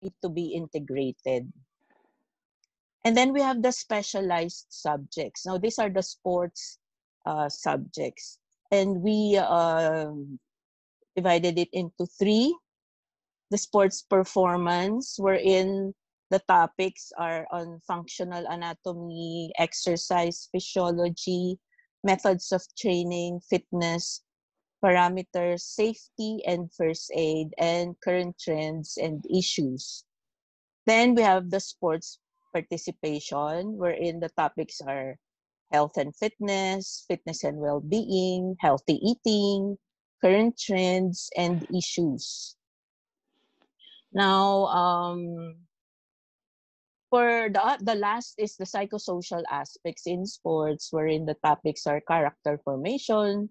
need to be integrated. And then we have the specialized subjects. Now, these are the sports subjects. And we divided it into three. The sports performance, wherein the topics are on functional anatomy, exercise physiology, methods of training, fitness, parameters, safety and first aid, and current trends and issues. Then we have the sports participation, wherein the topics are health and fitness, fitness and well-being, healthy eating, current trends, and issues. Now, for the last is the psychosocial aspects in sports, wherein the topics are character formation,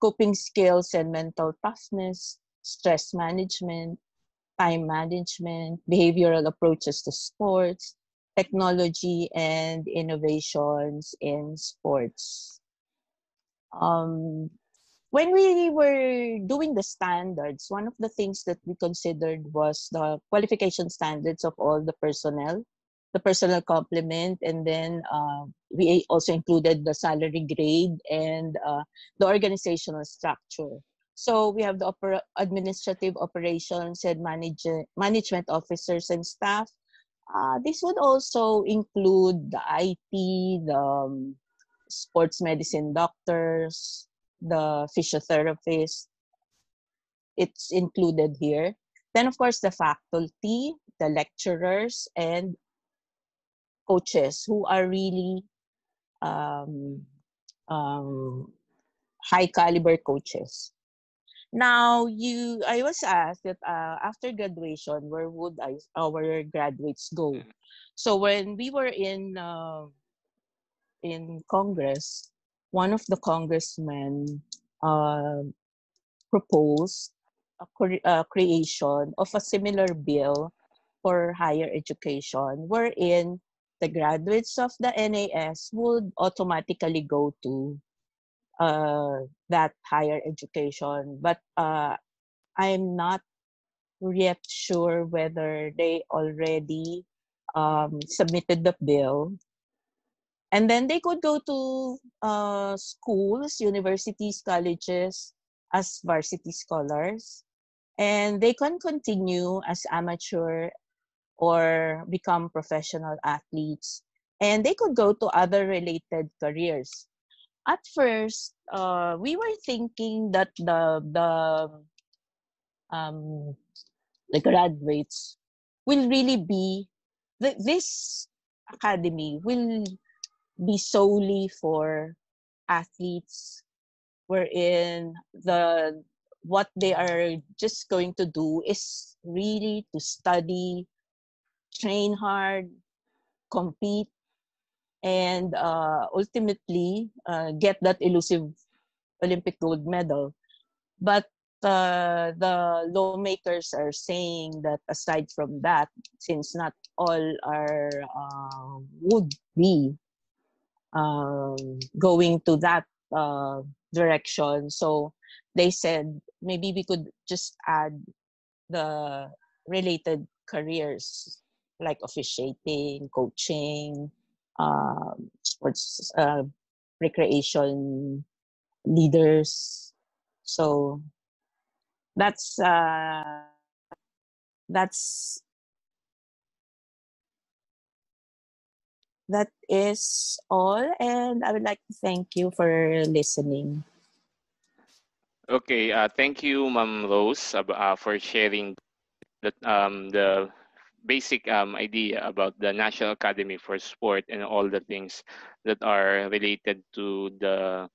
coping skills and mental toughness, stress management, time management, behavioral approaches to sports, technology, and innovations in sports. When we were doing the standards, one of the things that we considered was the qualification standards of all the personal complement, and then we also included the salary grade and the organizational structure. So we have the administrative operations and management officers and staff. This would also include the IT, the sports medicine doctors, the physiotherapist. It's included here. Then, of course, the faculty, the lecturers, and coaches who are really um, high caliber coaches. Now, I was asked that after graduation, where would our graduates go? So when we were in Congress, one of the congressmen uh, proposed a creation of a similar bill for higher education, wherein the graduates of the NAS would automatically go to that higher education. But I'm not yet sure whether they already submitted the bill. And then they could go to schools, universities, colleges as varsity scholars. And they can continue as amateur or become professional athletes. And they could go to other related careers. At first, we were thinking that um, the graduates will really be this academy will be solely for athletes, wherein what they are just going to do is really to study, train hard, compete, and ultimately get that elusive Olympic gold medal. But the lawmakers are saying that aside from that, since not all are would be going to that direction, so they said maybe we could just add the related careers like officiating, coaching, sports, recreation leaders. So that's that's that is all, and I would like to thank you for listening. Okay, thank you, Ma'am Rose, for sharing the basic idea about the National Academy for Sport and all the things that are related to the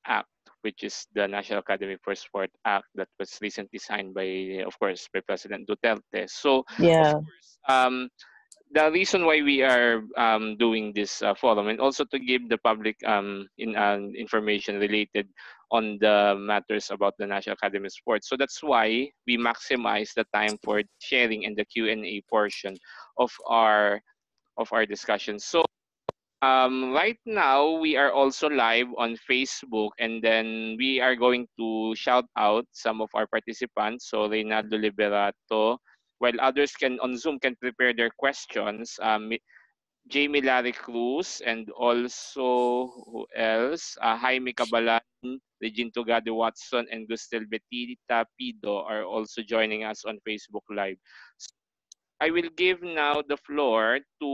act, which is the National Academy for Sport Act that was recently signed by, of course, by President Duterte. So, of Yeah. course, the reason why we are doing this forum, and also to give the public information related on the matters about the National Academy of Sports. So that's why we maximize the time for sharing and the Q&A portion of our discussion. So right now we are also live on Facebook, and then we are going to shout out some of our participants. So Reynaldo Liberato, while others can on Zoom can prepare their questions. Jamie Larry Cruz, and also who else? Jaime Cabalan, Regine Tugade Watson, and Gustel Betita Pido are also joining us on Facebook Live. So I will give now the floor to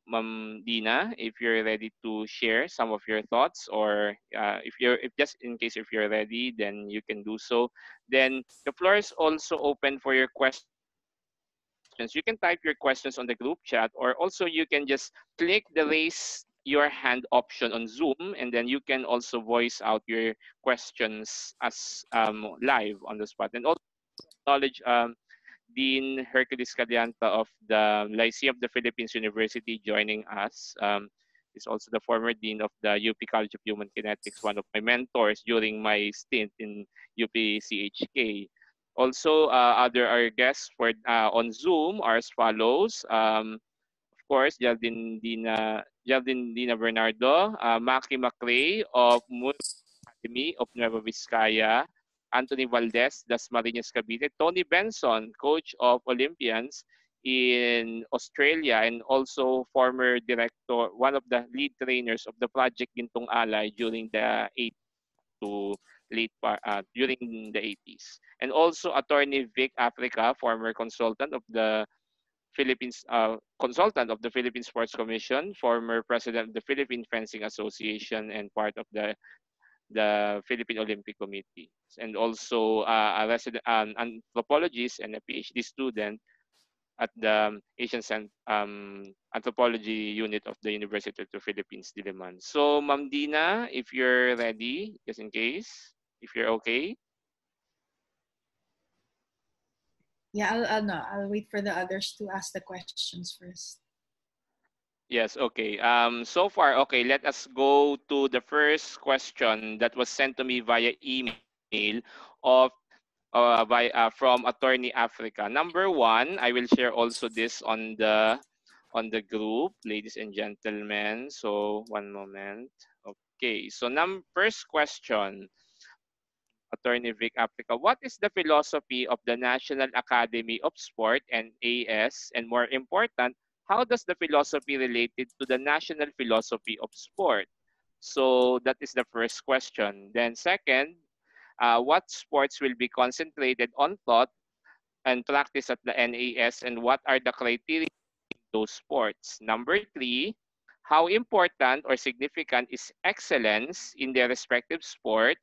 Ma'am Dina if you're ready to share some of your thoughts, or if just in case if you're ready, then you can do so. Then the floor is also open for your questions. You can type your questions on the group chat, or also you can just click the raise your hand option on Zoom, and then you can also voice out your questions as live on the spot. And also acknowledge Dean Hercules Cadianta of the Lyceum of the Philippines University joining us. He's also the former dean of the UP College of Human Kinetics, one of my mentors during my stint in UP CHK. Also, other our guests for on Zoom are as follows. Of course, Geraldine Dina Bernardo, Maki McRae of Moon Academy of Nueva Vizcaya, Anthony Valdez, Dasmariñas Cavite, Tony Benson, coach of Olympians in Australia, and also former director, one of the lead trainers of the Project Gintong Alay during the 80s to during the 80s. And also attorney Vic Africa, former consultant of the Philippine Sports Commission, former president of the Philippine Fencing Association, and part of the Philippine Olympic Committee, and also a resident anthropologist and a PhD student at the Anthropology Unit of the University of the Philippines, Diliman. So, Ma'am Dina, if you're ready, just in case, if you're okay. Yeah, I'll wait for the others to ask the questions first. Yes, okay. So far, okay, let us go to the first question that was sent to me via email of from Attorney Africa. Number one, I will share also this on the group, ladies and gentlemen. So one moment. Okay, so first question, Attorney Vic Africa. What is the philosophy of the National Academy of Sport, NAS, and more important, how does the philosophy related to the national philosophy of sport? So that is the first question. Then second, what sports will be concentrated on thought and practice at the NAS, and what are the criteria of those sports? Number three, how important or significant is excellence in their respective sport,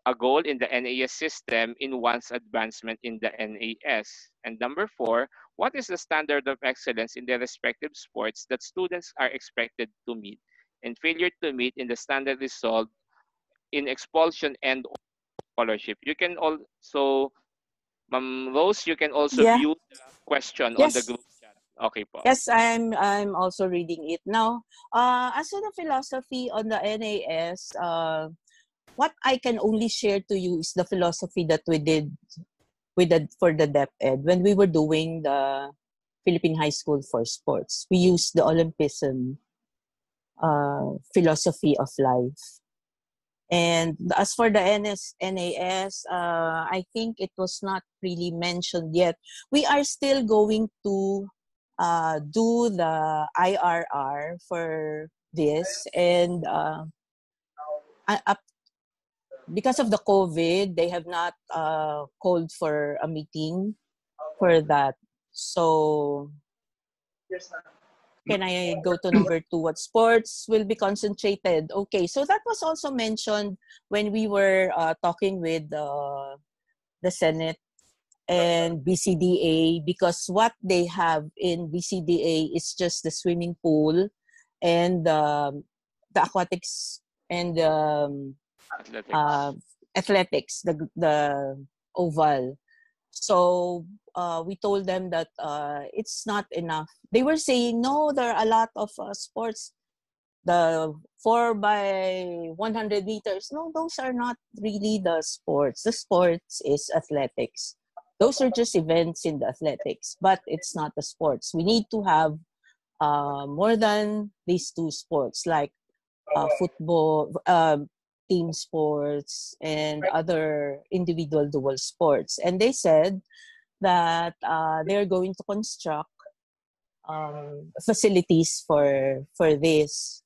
a goal in the NAS system in one's advancement in the NAS? And number four, what is the standard of excellence in their respective sports that students are expected to meet, and failure to meet in the standard result in expulsion and scholarship? You can also, Ma'am Rose, you can also view the question on the Yes. group chat. Okay po. Yes, I'm also reading it now. As to the philosophy on the NAS, what I can only share to you is the philosophy that we did for the DepEd when we were doing the Philippine High School for Sports. We used the Olympism philosophy of life. And as for the NAS, I think it was not really mentioned yet. We are still going to do the IRR for this, and because of the COVID, they have not called for a meeting for that. So can I go to number two? What sports will be concentrated? Okay, so that was also mentioned when we were talking with the Senate and BCDA, because what they have in BCDA is just the swimming pool and the aquatics and athletics, the oval. So we told them that it's not enough. They were saying, no, there are a lot of sports. The 4 by 100 meters. No, those are not really the sports. The sports is athletics. Those are just events in the athletics, but it's not the sports. We need to have more than these two sports, like football, team sports, and other individual dual sports. And they said that they're going to construct facilities for this.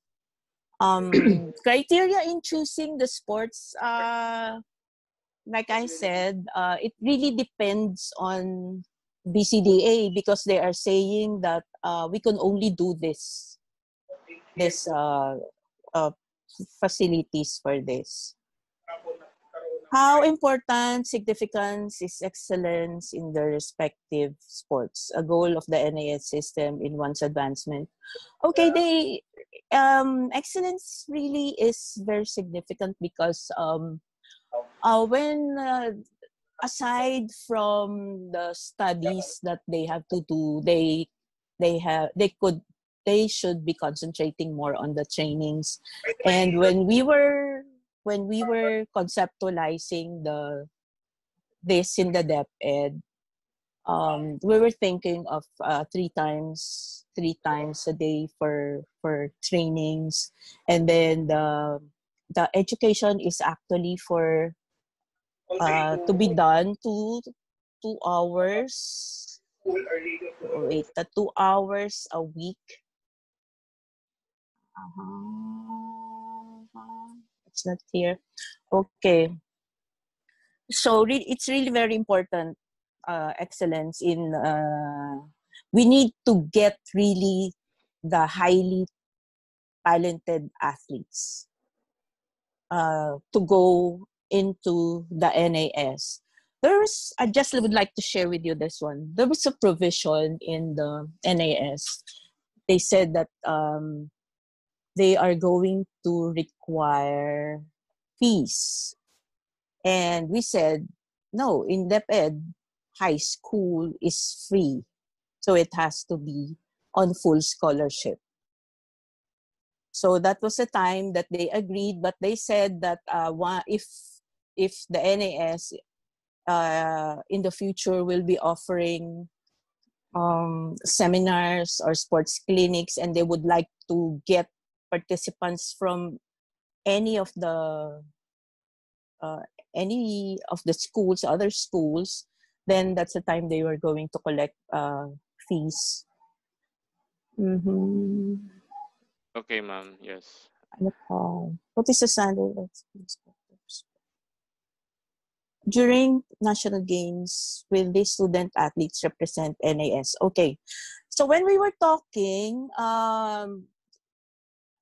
Criteria in choosing the sports, like I said, it really depends on BCDA, because they are saying that we can only do this facilities for this. How important significance is excellence in the respective sports, a goal of the NAS system in one's advancement? Okay, excellence really is very significant, because when aside from the studies that they have to do, they should be concentrating more on the trainings. And when we were conceptualizing this in the DepEd, we were thinking of 3 times a day for trainings, and then the education is actually for to be done 2 hours. Wait, 2 hours a week. It's not here. Okay. So it's really very important, excellence in. We need to get really the highly talented athletes to go into the NAS. I just would like to share with you this one. There was a provision in the NAS. They said that they are going to require fees. And we said, no, in DepEd, high school is free. So it has to be on full scholarship. So that was the time that they agreed, but they said that if the NAS in the future will be offering seminars or sports clinics, and they would like to get participants from any of the schools, other schools, then that's the time they were going to collect fees. Mm-hmm. Okay, ma'am. Yes. What is the standard of during national games, will these student athletes represent NAS? Okay. So when we were talking,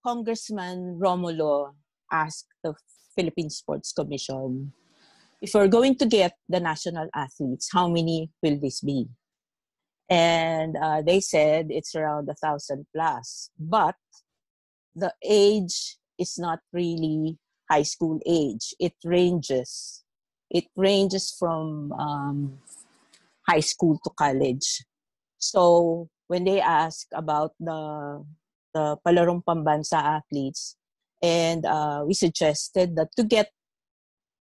Congressman Romulo asked the Philippine Sports Commission, if we're going to get the national athletes, how many will this be? And they said it's around 1,000 plus. But the age is not really high school age. It ranges. It ranges from high school to college. So when they ask about the Palarong Pambansa athletes, and we suggested that to get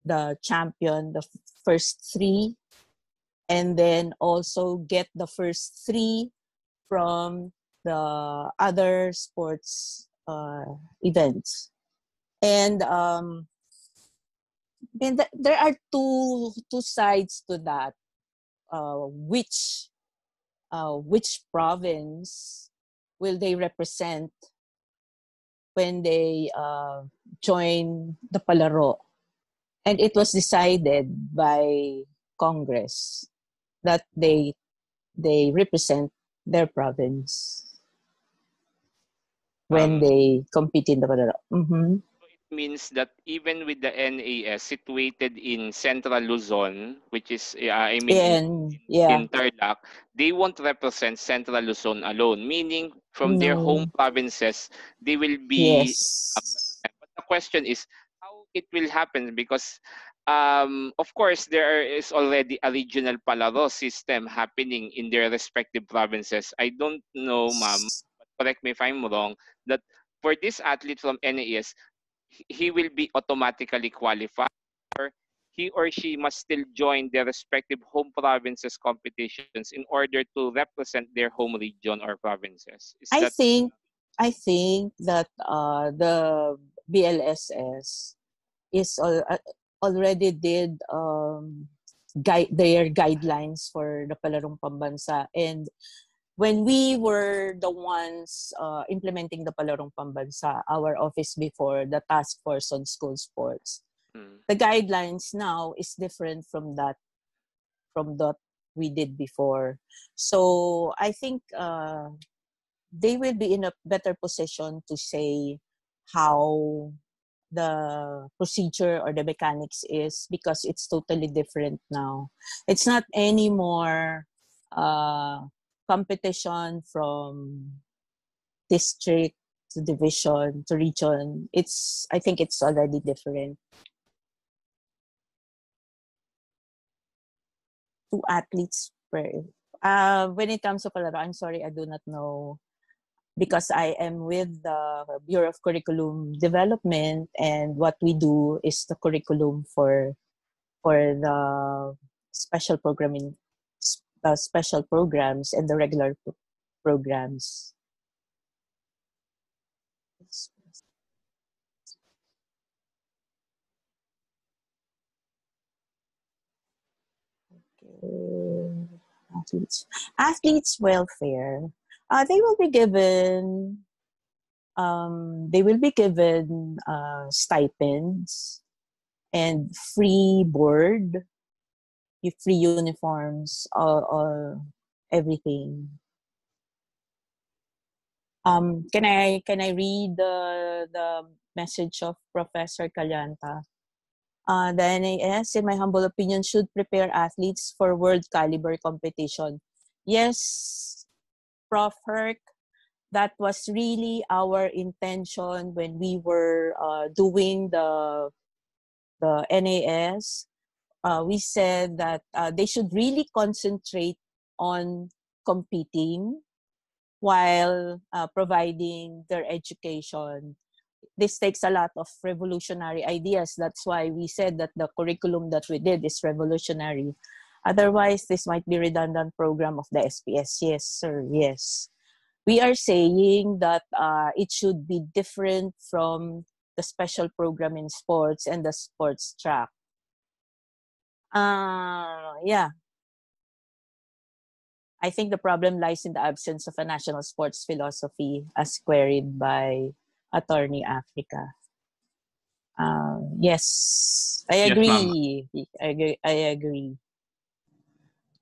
the champion, the first 3, and then also get the first 3 from the other sports events. And there are two sides to that. Which province will they represent when they join the Palaro? And it was decided by Congress that they represent their province when they compete in the Palaro. Mm-hmm. It means that even with the NAS situated in Central Luzon, which is in Tarlac, they won't represent Central Luzon alone, meaning from their home provinces they will be. But the question is how it will happen, because of course there is already a regional Palaro system happening in their respective provinces. I don't know, ma'am, but correct me if I'm wrong, that for this athlete from NAS, he will be automatically qualified, or he or she must still join their respective home provinces competitions in order to represent their home region or provinces. I think that the BLSS is already did their guidelines for the Palarong Pambansa. And when we were the ones implementing the Palarong Pambansa, our office before, the Task Force on School Sports, the guidelines now is different from that we did before. So I think they will be in a better position to say how the procedure or the mechanics is, because it's totally different now. It's not anymore competition from district to division to region. I think it's already different. Two athletes per. When it comes to Palaro, I'm sorry, I do not know, because I am with the Bureau of Curriculum Development, and what we do is the curriculum for the special programming, special programs and the regular programs. Okay. Athletes welfare. They will be given stipends and free board, free uniforms, everything. Can I read the message of Professor Callanta? The NAS, in my humble opinion, should prepare athletes for world caliber competition. Yes, Prof. Herc, that was really our intention when we were doing the NAS. We said that they should really concentrate on competing while providing their education. This takes a lot of revolutionary ideas. That's why we said that the curriculum that we did is revolutionary. Otherwise, this might be redundant program of the SPS. Yes, sir. Yes. We are saying that it should be different from the special program in sports and the sports track. Yeah. I think the problem lies in the absence of a national sports philosophy as queried by Attorney Africa. Yes, I agree. Yes, I agree.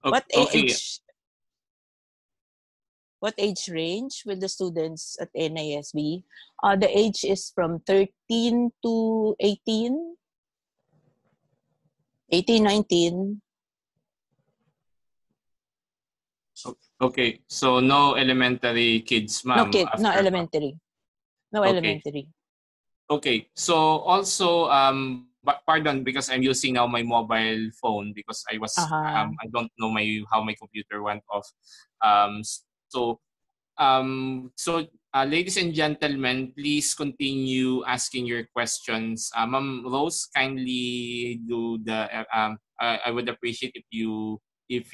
Okay. What age range will the students at NASB? The age is from 13 to 18, 19. Okay, so no elementary kids, ma'am. No elementary. No okay. Elementary. Okay, so also, pardon, because I'm using now my mobile phone because I was, I don't know how my computer went off. So, ladies and gentlemen, please continue asking your questions. Ma'am Rose, kindly do the. I would appreciate if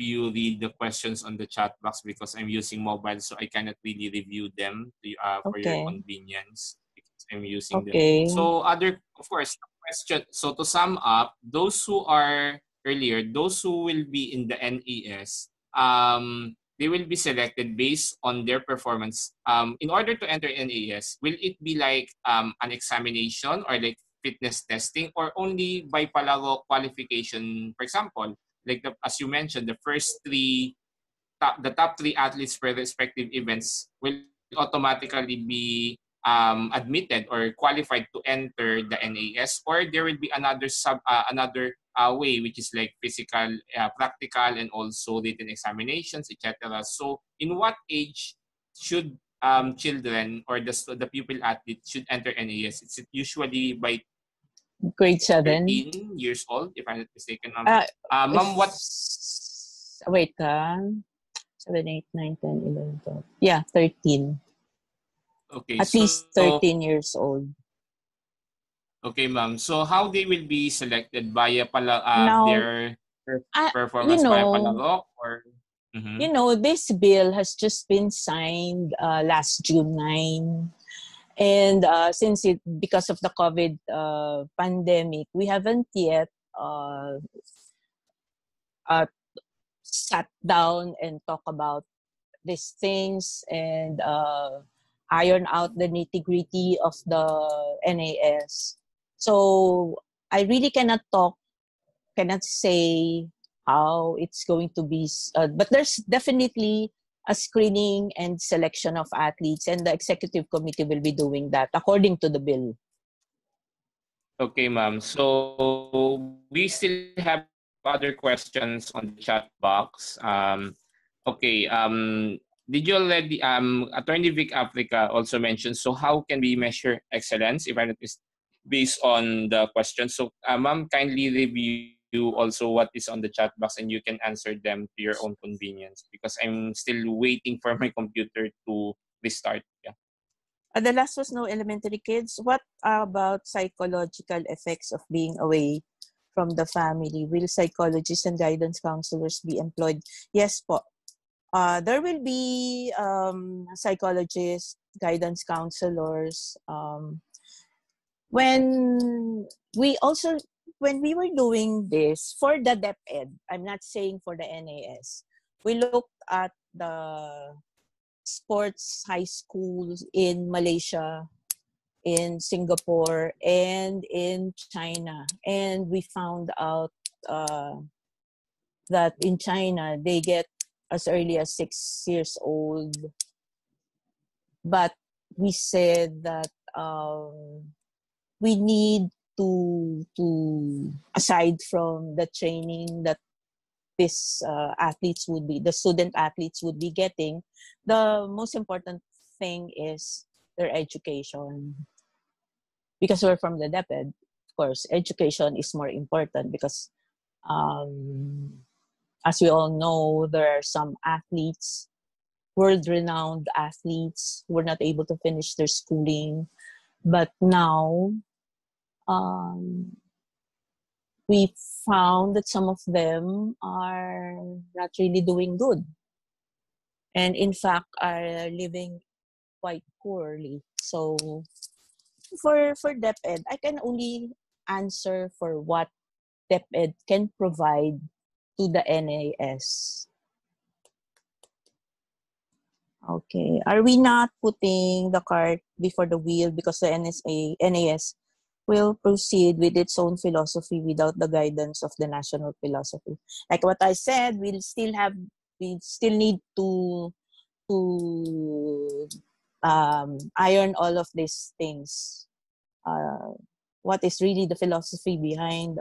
you read the questions on the chat box, because I'm using mobile, so I cannot really review them for your convenience. I'm using them. So of course, question. So to sum up, those who will be in the NES, they will be selected based on their performance. In order to enter NES, will it be like an examination or like fitness testing, or only by Palaro qualification? For example, like as you mentioned, the top three athletes per respective events will automatically be admitted or qualified to enter the NAS, or there will be another way, which is like physical, practical, and also written examinations, etc. So, in what age should children or the pupil athlete should enter NAS? It's usually by grade 7, 13 years old, if I'm not mistaken, ma'am. Ma'am, what? Wait, 7, 8, 9, 10, 11, 12. Yeah, 13. Okay, at least 13 years old. Okay, ma'am. So how they will be selected via their performance via Palaro, or? You know, this bill has just been signed last June 9. And because of the COVID pandemic, we haven't yet sat down and talk about these things and iron out the nitty-gritty of the NAS. So I really cannot say how it's going to be, but there's definitely a screening and selection of athletes, and the executive committee will be doing that according to the bill. Okay, ma'am. So we still have other questions on the chat box. Okay. Did you already Attorney Vic Africa also mentioned, so how can we measure excellence if I is based on the question? So ma'am, kindly review also what is on the chat box and you can answer them to your own convenience, because I'm still waiting for my computer to restart. Yeah. The last was no elementary kids. What about psychological effects of being away from the family? Will psychologists and guidance counselors be employed? Yes po. There will be psychologists, guidance counselors. When we were doing this for the DepEd, I'm not saying for the NAS, we looked at the sports high schools in Malaysia, in Singapore, and in China. And we found out that in China, they get as early as 6 years old. But we said that we need to aside from the training that these the student athletes would be getting, the most important thing is their education. Because we're from the DepEd, of course, education is more important because as we all know, there are some athletes, world-renowned athletes, who were not able to finish their schooling. But now, we found that some of them are not really doing good. And in fact, are living quite poorly. So for DepEd, I can only answer for what DepEd can provide to the NAS. Okay. Are we not putting the cart before the wheel because the NAS will proceed with its own philosophy without the guidance of the national philosophy? Like what I said, we still need to iron all of these things. What is really the philosophy behind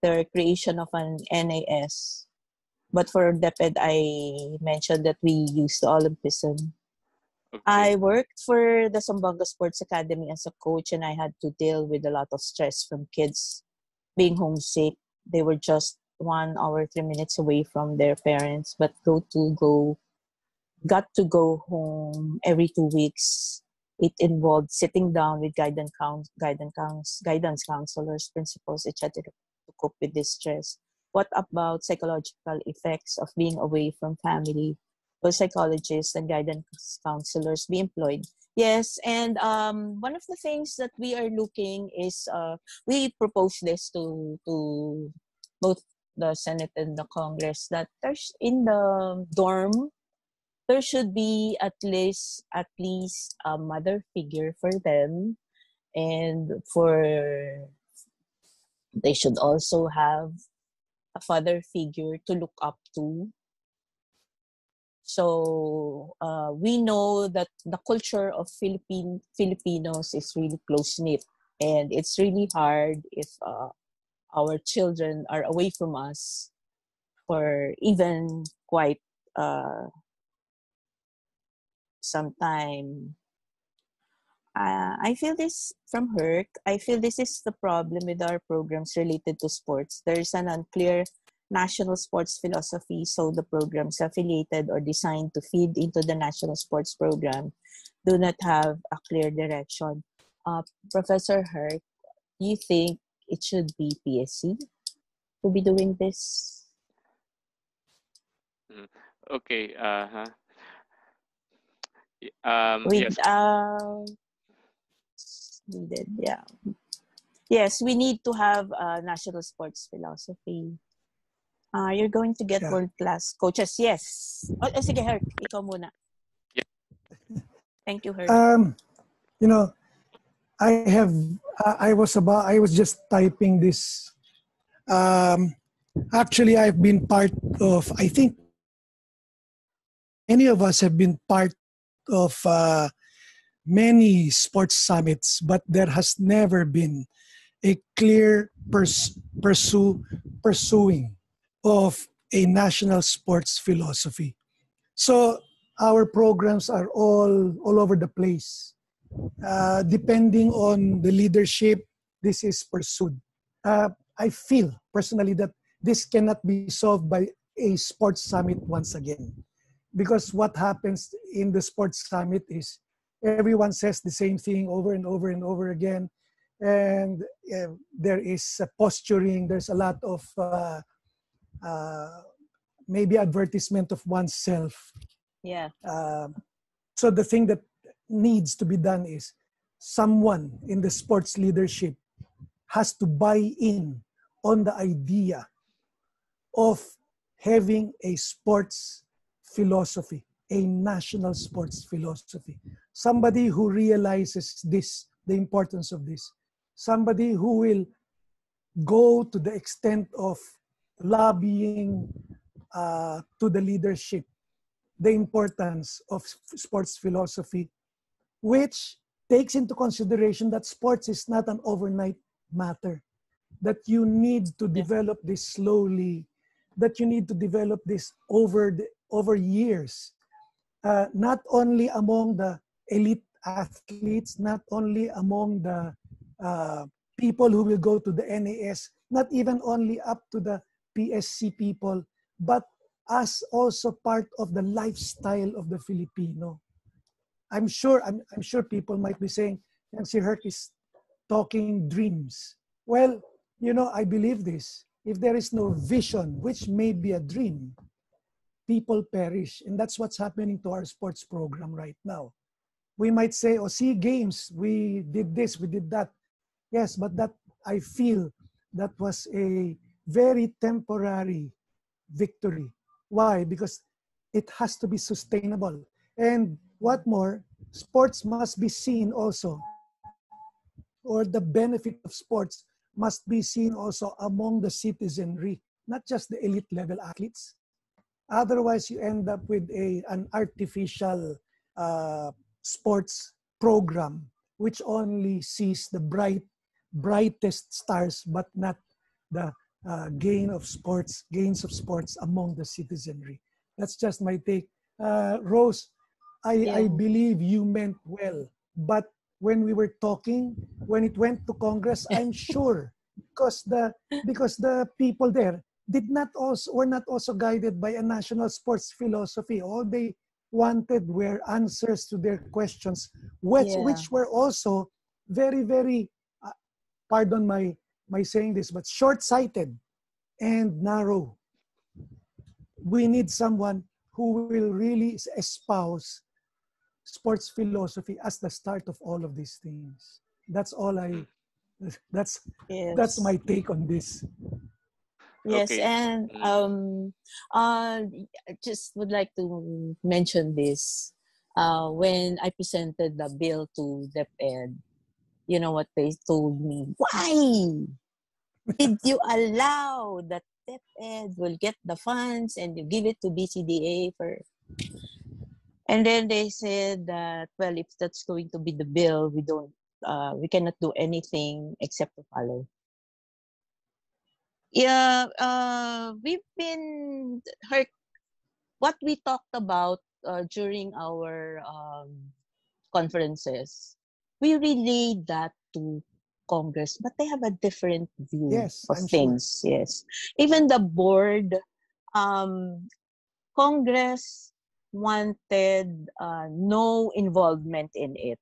the creation of an NAS? But for DepEd, I mentioned that we use the Olympism. Okay. I worked for the Zamboanga Sports Academy as a coach, and I had to deal with a lot of stress from kids being homesick. They were just 1 hour, 3 minutes away from their parents, but got to go home every 2 weeks. It involved sitting down with guidance counselors, principals, etc. to cope with this stress. What about psychological effects of being away from family? Will psychologists and guidance counselors be employed? Yes, and one of the things that we are looking is we propose this to both the Senate and the Congress, that there's in the dorm there should be at least a mother figure for them, and they should also have a father figure to look up to. So we know that the culture of Filipinos is really close-knit, and it's really hard if our children are away from us for even quite some time. I feel this from Herc. I feel this is the problem with our programs related to sports. There's an unclear national sports philosophy, so the programs affiliated or designed to feed into the national sports program do not have a clear direction. Professor Herc, do you think it should be PSC to be doing this? Okay. With Yes. needed, yeah. Yes, we need to have a national sports philosophy. You're going to get Yeah. world-class coaches. Yes. Sige, Herc. Ikaw muna. Yeah. Thank you, Herc. You know, I was just typing this. Actually, I've been part of, I think many of us have been part of many sports summits, but there has never been a clear pursuing of a national sports philosophy. So our programs are all over the place. Depending on the leadership, this is pursued. I feel personally that this cannot be solved by a sports summit once again. Because what happens in the sports summit is everyone says the same thing over and over and over again. And there is posturing, there's a lot of maybe advertisement of oneself. Yeah. So the thing that needs to be done is someone in the sports leadership has to buy in on the idea of having a sports philosophy, a national sports philosophy. Somebody who realizes this, the importance of this. Somebody who will go to the extent of lobbying to the leadership the importance of sports philosophy, which takes into consideration that sports is not an overnight matter, that you need to develop this slowly, that you need to develop this over years, not only among the elite athletes, not only among the people who will go to the NAS, not even only up to the PSC people, but as also part of the lifestyle of the Filipino. I'm sure people might be saying, si Herc is talking dreams. Well, I believe this. If there is no vision, which may be a dream, people perish. And that's what's happening to our sports program right now. We might say, SEA Games, we did this, we did that. Yes, but that I feel that was a very temporary victory. Why? Because it has to be sustainable. And what more, sports must be seen also, or the benefit of sports must be seen also among the citizenry, not just the elite level athletes. Otherwise, you end up with an artificial sports program which only sees the brightest stars, but not the gains of sports among the citizenry. That's just my take. Rose, I believe you meant well, but when we were talking, when it went to Congress, I'm sure because the people there were not also guided by a national sports philosophy. All they wanted were answers to their questions, which were also very, very, pardon my saying this, but short-sighted and narrow. We need someone who will really espouse sports philosophy as the start of all of these things. That's my take on this. Yes, Okay. and just would like to mention this. When I presented the bill to DepEd, you know what they told me? Why did you allow that DepEd will get the funds and you give it to BCDA for? And then they said that, well, if that's going to be the bill, we cannot do anything except to follow. Yeah, we've been hurt. What we talked about during our conferences, we relayed that to Congress, but they have a different view of I'm things. sure. Yes, even the board, Congress wanted no involvement in it,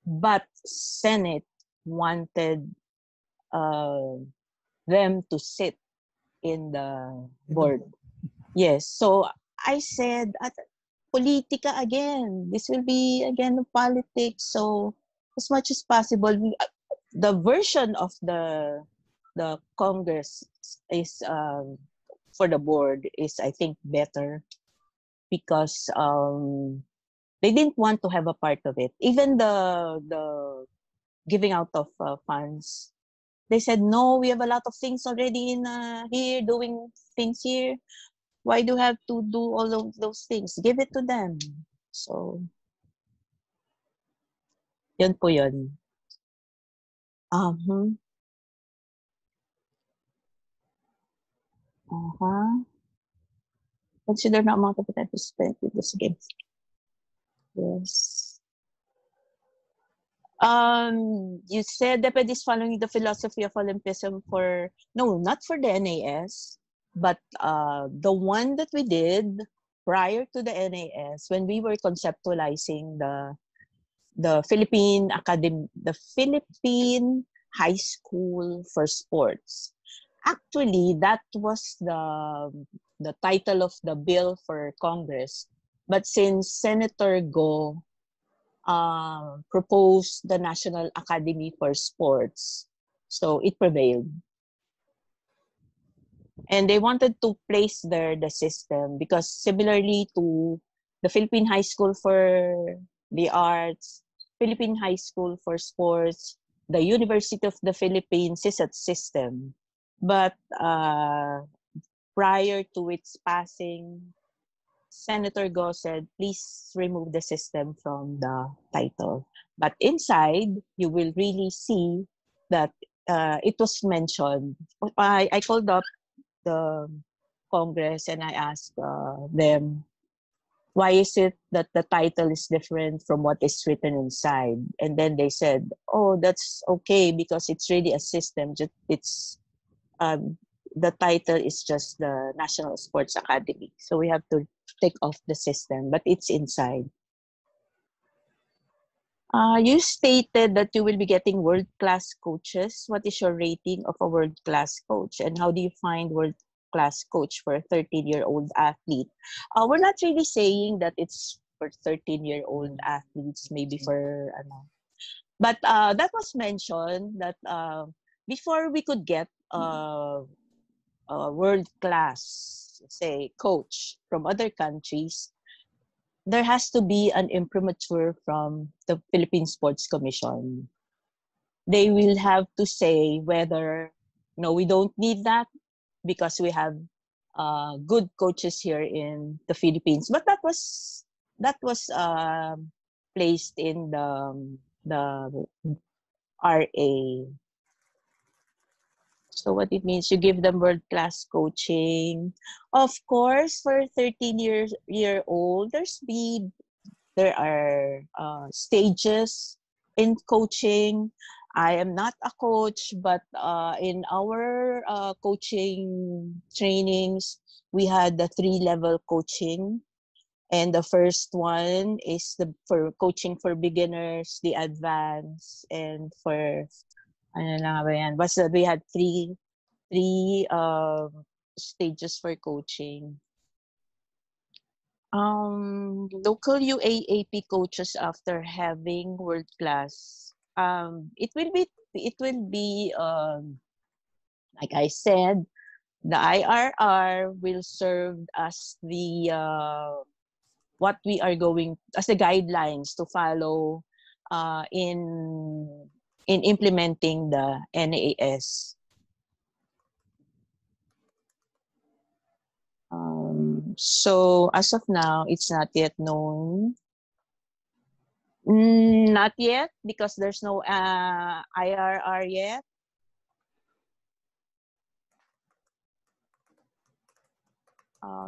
but Senate wanted them to sit in the board. Yes. So I said, politica again. This will be again politics. So as much as possible, the version of the Congress is for the board is, I think, better because they didn't want to have a part of it. Even the giving out of funds, they said, no, we have a lot of things already in here, doing things here. Why do you have to do all of those things? Give it to them. So, yun po yun. Consider the amount of time to spend with this game. Yes. You said DepEd is following the philosophy of Olympism for, no, not for the NAS, but the one that we did prior to the NAS when we were conceptualizing the Philippine Academy, the Philippine High School for Sports. Actually, that was the title of the bill for Congress. But since Senator Go proposed the National Academy for Sports, so it prevailed. And they wanted to place there the system because similarly to the Philippine High School for the Arts, Philippine High School for Sports, the University of the Philippines is a system. But prior to its passing, Senator Go said, please remove the system from the title. But inside, you will really see that it was mentioned. I called up the Congress and I asked them, why is it that the title is different from what is written inside? And then they said, oh, that's okay because it's really a system. It's the title is just the National Sports Academy. So we have to take off the system, but it's inside. You stated that you will be getting world-class coaches. What is your rating of a world-class coach? And how do you find world-class coach for a 13-year-old athlete? We're not really saying that it's for 13-year-old athletes, maybe for, but that was mentioned that before we could get a world-class, say, coach from other countries, there has to be an imprimatur from the Philippine Sports Commission. They will have to say whether, no, we don't need that because we have good coaches here in the Philippines. But that was placed in the RA. So what it means, you give them world-class coaching. Of course, for a 13-year-old, there are stages in coaching. I am not a coach, but in our coaching trainings, we had the 3-level coaching. And the first one is for coaching for beginners, the advanced, and for we had three stages for coaching. Local UAAP coaches after having world class. It will be like I said, the IRR will serve as the what we are going as the guidelines to follow in implementing the NAS. So as of now, it's not yet known. Not yet because there's no IRR yet.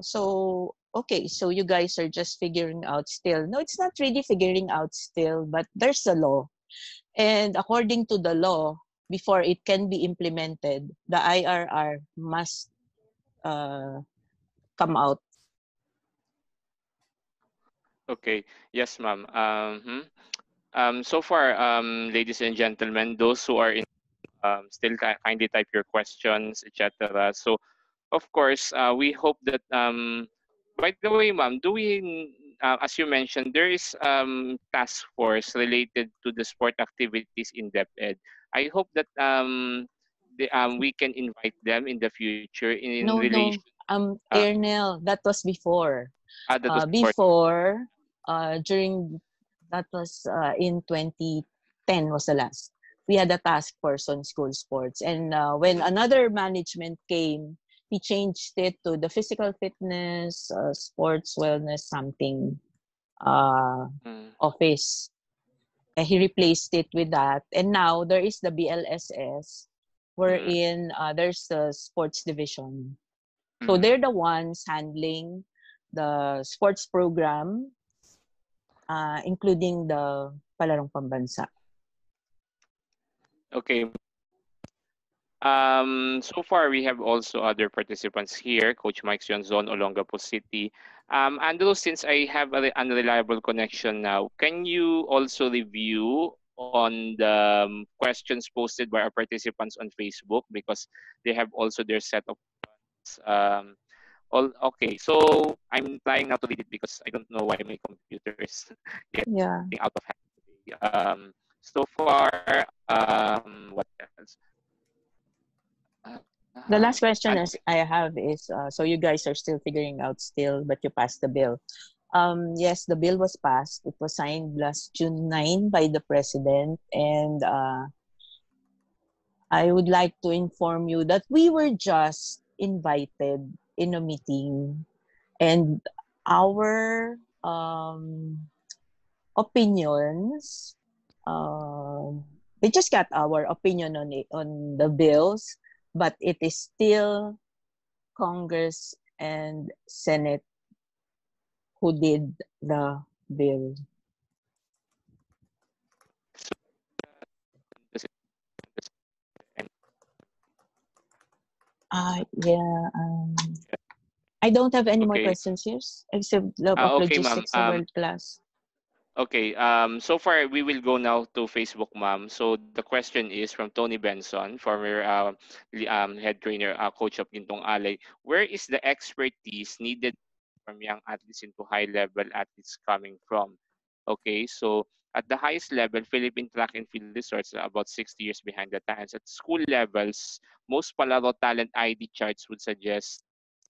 So okay, so you guys are just figuring out still. No, it's not really figuring out still, but there's a law. And according to the law, before it can be implemented, the IRR must come out. Okay. Yes, ma'am. So far, ladies and gentlemen, those who are in, still kindly type your questions, etc. So, of course, we hope that. By the way, ma'am, do we, as you mentioned, there is task force related to the sport activities in DepEd. I hope that we can invite them in the future in No, relation. Ernel, that was before. That was before. During, that was in 2010 was the last. We had a task force on school sports. And when another management came, he changed it to the physical fitness, sports wellness, something office. And he replaced it with that. And now there is the BLSS, wherein there's the sports division. So they're the ones handling the sports program, including the Palarong Pambansa. Okay. So far, we have also other participants here. Coach Mike Sionzon, Olongapo City. Andrew, since I have an unreliable connection now, can you also review on the questions posted by our participants on Facebook? Because they have also their set of okay, so I'm trying now to read it because I don't know why my computer is getting out of hand today. So far, what else? The last question I have is, so you guys are still figuring out still, but you passed the bill. Yes, the bill was passed. It was signed last June 9 by the President. And I would like to inform you that we were just invited in a meeting, and our opinions, we just got our opinion on it, on the bills, but it is still Congress and Senate who did the bill. I don't have any more questions here, except love of logistics and world class. Okay, so far we will go now to Facebook, ma'am. So the question is from Tony Benson, former head trainer, coach of Gintong Alay. Where is the expertise needed from young athletes into high-level athletes coming from? Okay, so at the highest level, Philippine track and field resorts are about 60 years behind the times. At school levels, most Palaro talent ID charts would suggest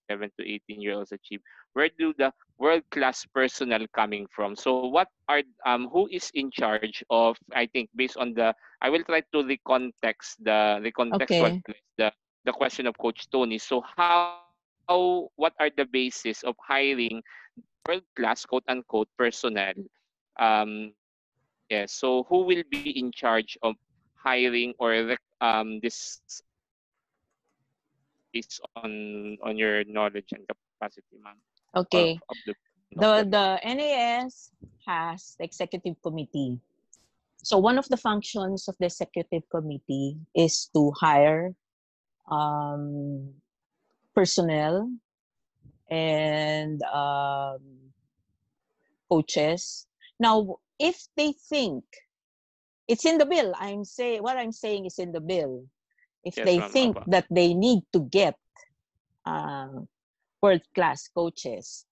7 to 18-year-olds achieve. Where do the world-class personnel coming from? So what are who is in charge of? I think based on the, I will try to recontextualize the question of Coach Tony. So what are the basis of hiring world-class quote unquote personnel? So who will be in charge of hiring or this based on your knowledge and capacity, ma'am? Okay. The NAS has the executive committee. So one of the functions of the executive committee is to hire personnel and coaches. Now, if they think it's in the bill, what I'm saying is in the bill. If they think that they need to get world-class coaches,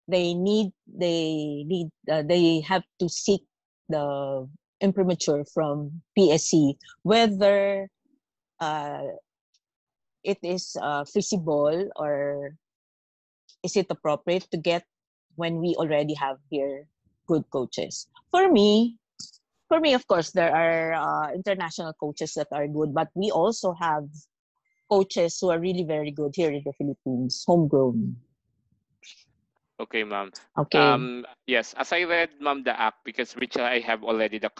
they have to seek the imprimatur from PSC, whether it is feasible or is it appropriate to get when we already have here good coaches. For me, of course, there are international coaches that are good, but we also have coaches who are really very good here in the Philippines, homegrown. Okay, ma'am. Okay. Yes, as I read, ma'am, the act, because which I have already the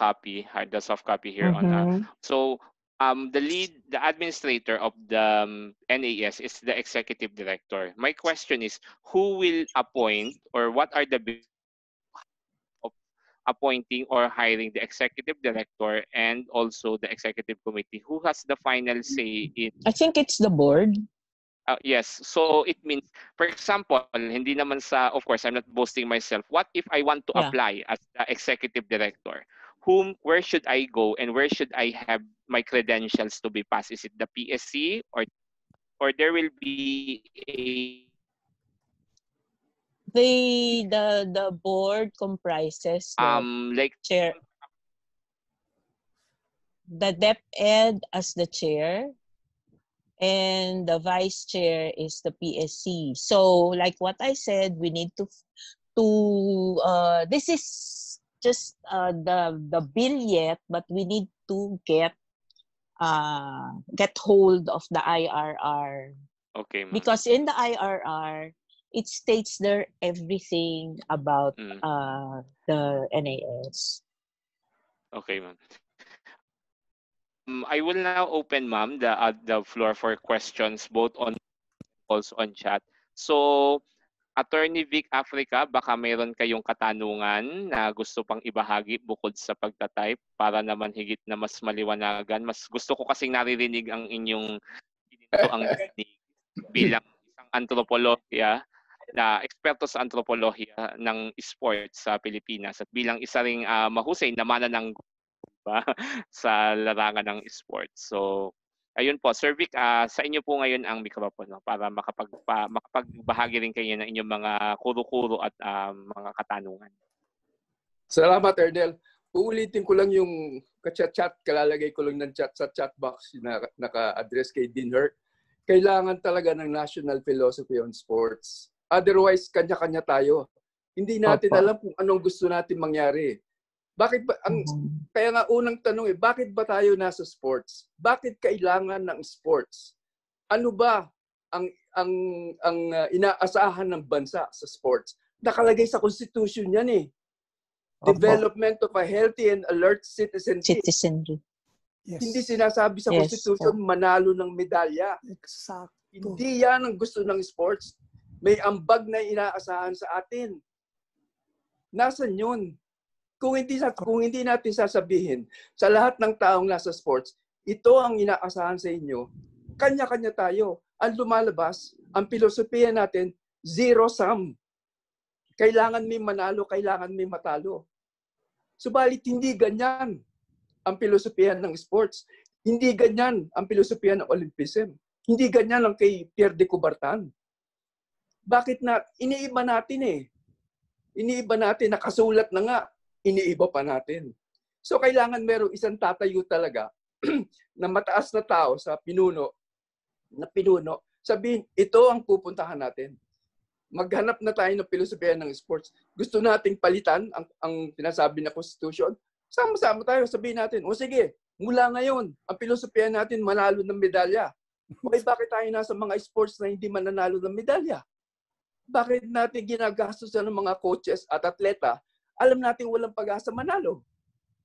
soft copy here on. So the administrator of the NAS is the executive director. My question is, who will appoint or what are the of appointing or hiring the executive director and also the executive committee? Who has the final say in? I think it's the board. Yes. So it means, for example, hindi naman of course, I'm not boasting myself. What if I want to apply as the executive director? Where should I go and where should I have my credentials to be passed? Is it the PSC or there will be a the board comprises the chair, the DepEd as the chair, and the vice chair is the PSC. So like what I said, we need to this is just the bill yet, but we need to get hold of the IRR. Okay, ma'am. Because in the IRR, it states there everything about the NAS. Okay, ma'am. I will now open, ma'am, the floor for questions both on also on chat. So, Attorney Vic Africa, baka mayroon kayong katanungan na gusto pang ibahagi bukod sa pagtatype para naman higit na mas maliwanagan. Mas gusto ko kasing naririnig ang inyong ginito ang dinig bilang isang antropologya na eksperto sa antropolohiya ng sports sa Pilipinas at bilang isa ring mahusay na mananang sa larangan ng sports. So, ayun po, Sir Vic, sa inyo po ngayon ang mikropono para makapagbahagi rin kayo ng inyong mga kuro-kuro at mga katanungan. Salamat, Ernel. Uulitin ko lang yung ka-chat-chat, kalalagay ko lang ng chat sa chat box na naka-address kay Dean Hurt. Kailangan talaga ng national philosophy on sports. Otherwise, kanya-kanya tayo. Hindi natin alam kung anong gusto natin mangyari. Bakit ba kaya nga unang tanong bakit ba tayo nasa sports? Bakit kailangan ng sports? Ano ba ang inaasahan ng bansa sa sports? Nakalagay sa constitution 'yan eh. Development of a healthy and alert citizenry. Yes. Hindi sinasabi sa constitution manalo ng medalya. Exacto. Hindi 'yan ang gusto ng sports. May ambag na inaasahan sa atin. Nasaan 'yun? Kung hindi natin sasabihin sa lahat ng taong nasa sports, ito ang inaasahan sa inyo, kanya-kanya tayo. Ang lumalabas, ang filosofiya natin, zero sum. Kailangan may manalo, kailangan may matalo. Subalit hindi ganyan ang filosofiya ng sports. Hindi ganyan ang filosofiya ng Olympism. Hindi ganyan ang kay Pierre de Coubertin. Bakit na? Iniiba natin eh. Iniiba natin, nakasulat na nga. Iniiba pa natin. So kailangan merong isang tatayo talaga na mataas na tao sa pinuno, sabihin, ito ang pupuntahan natin. Maghanap na tayo ng filosofiya ng sports. Gusto nating palitan ang sinasabi na constitution. Sama-sama tayo, sabihin natin, o sige, mula ngayon, ang filosofiya natin manalo ng medalya. Okay, bakit tayo nasa mga sports na hindi mananalo ng medalya? Bakit natin ginagastos ng mga coaches at atleta? Alam natin walang pag-asa manalo.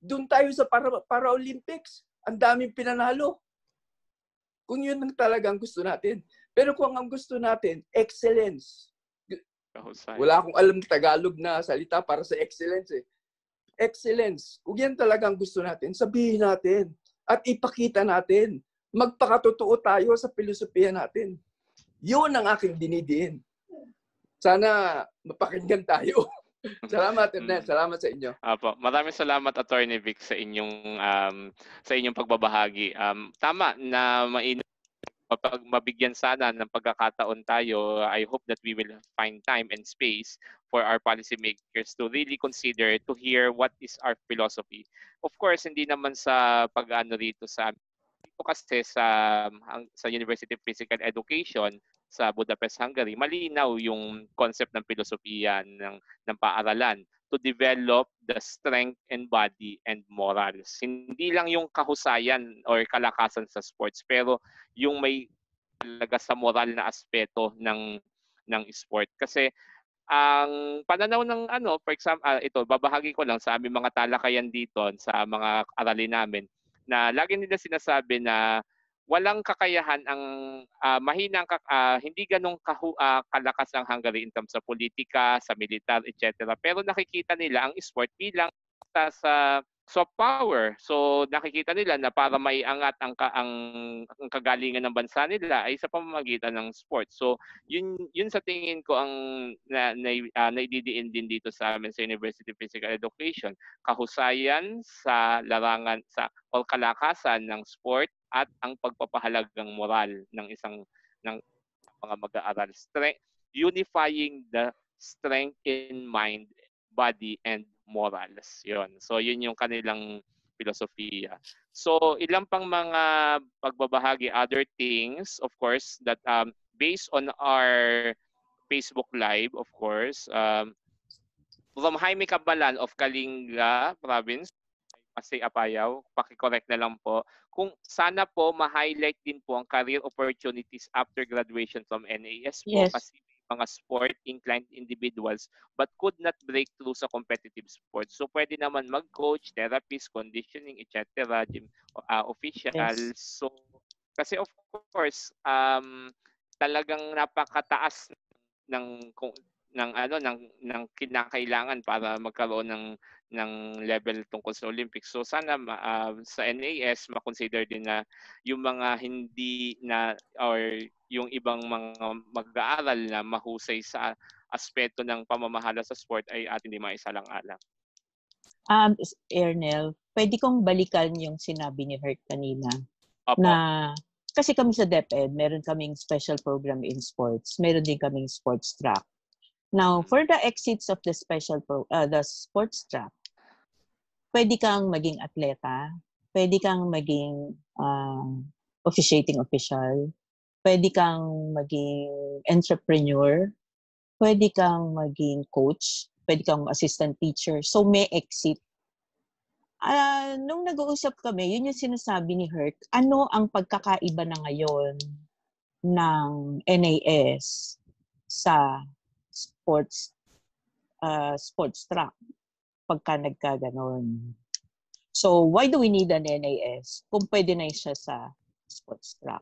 Doon tayo sa Paralympics. Ang daming pinanalo. Kung yun ang talagang gusto natin. Pero kung ang gusto natin, excellence. Wala akong alam Tagalog na salita para sa excellence eh. Excellence. Kung yan talagang gusto natin, sabihin natin. At ipakita natin. Magpakatotoo tayo sa filosofiya natin. Yun ang aking dinidiin. Sana mapakinggan tayo. Salamat, Ernest. Salamat sa inyo. Apo. Maraming salamat, Attorney Vic, sa inyong pagbabahagi. Tama na mabigyan sana ng pagkakataon tayo. I hope that we will find time and space for our policymakers to really consider, to hear what is our philosophy. Of course, hindi naman sa pag-ano rito dito kasi sa University of Physical Education sa Budapest, Hungary, malinaw yung concept ng filosofiya ng paaralan to develop the strength and body and morals. Hindi lang yung kahusayan or kalakasan sa sports, pero yung may talaga sa moral na aspeto ng sport. Kasi ang pananaw ng for example, ito, babahagi ko lang sa aming mga talakayan dito sa mga aralin namin, na lagi nila sinasabi na walang kakayahan ang hindi ganong kalakas ang Hungary in terms sa politika, sa militar, etc. Pero nakikita nila ang sport bilang sa soft power. So nakikita nila na para maiangat ang kagalingan ng bansa nila ay sa pamamagitan ng sport. So yun sa tingin ko ang naididiin din dito sa amin sa University of Physical Education. Kahusayan sa larangan o kalakasan ng sport at ang pagpapahalagang moral ng mga mag-aaral. Unifying the strength in mind, body, and morals. Yun. So yun yung kanilang filosofiya. So ilang pang mga pagbabahagi, other things, of course, that based on our Facebook Live, of course, from Jaime Cabalan of Kalinga Province, Pasay Apayao, paki-correct na lang po, kung sana po ma-highlight din po ang career opportunities after graduation from NAS po, Yes. kasi may mga sport-inclined individuals but could not break through sa competitive sports. So pwede naman mag-coach, therapist, conditioning, etc., gym officials. Yes. So kasi of course, talagang napakataas ng ng kinakailangan para magkaroon ng level tungkol sa Olympics. So sana sa NAS ma-consider din na yung mga hindi na or yung ibang mga mag-aaral na mahusay sa aspeto ng pamamahala sa sport ay atin din maisalang-alang. Ernel, pwede kong balikan yung sinabi ni Hert kanina. Opo. Na kasi kami sa DepEd, meron kaming special program in sports. Meron din kaming sports track. Now, for the exits of the the sports track, pwede kang maging atleta, pwede kang maging officiating official, pwede kang maging entrepreneur, pwede kang maging coach, pwede kang assistant teacher. So, may exit. Nung nag-uusap kami, yun yung sinasabi ni Hert, ano ang pagkakaiba na ngayon ng NAS sa sports track pagka nagkaganon. So, why do we need an NAS kung pwede na siya sa sports track?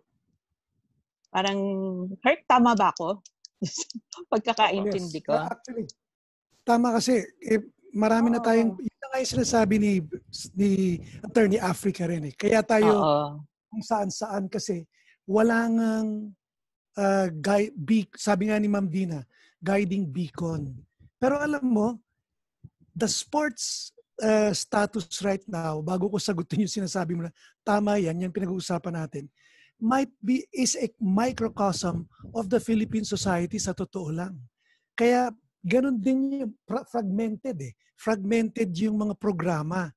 Parang, Hert, tama ba ako? Pagkakaintindi ko. Actually, tama kasi. Marami na tayong, yun na nga yung sinasabi ni Attorney Africa rin eh. Kaya tayo, kung saan-saan kasi, wala ngang, sabi nga ni Ma'am Dina, guiding beacon. Pero alam mo, the sports status right now, bago ko sagutin yung sinasabi mo na, tama yan, yung pinag-uusapan natin, is a microcosm of the Philippine society sa totoo lang. Kaya, ganun din yung fragmented eh. Fragmented yung mga programa.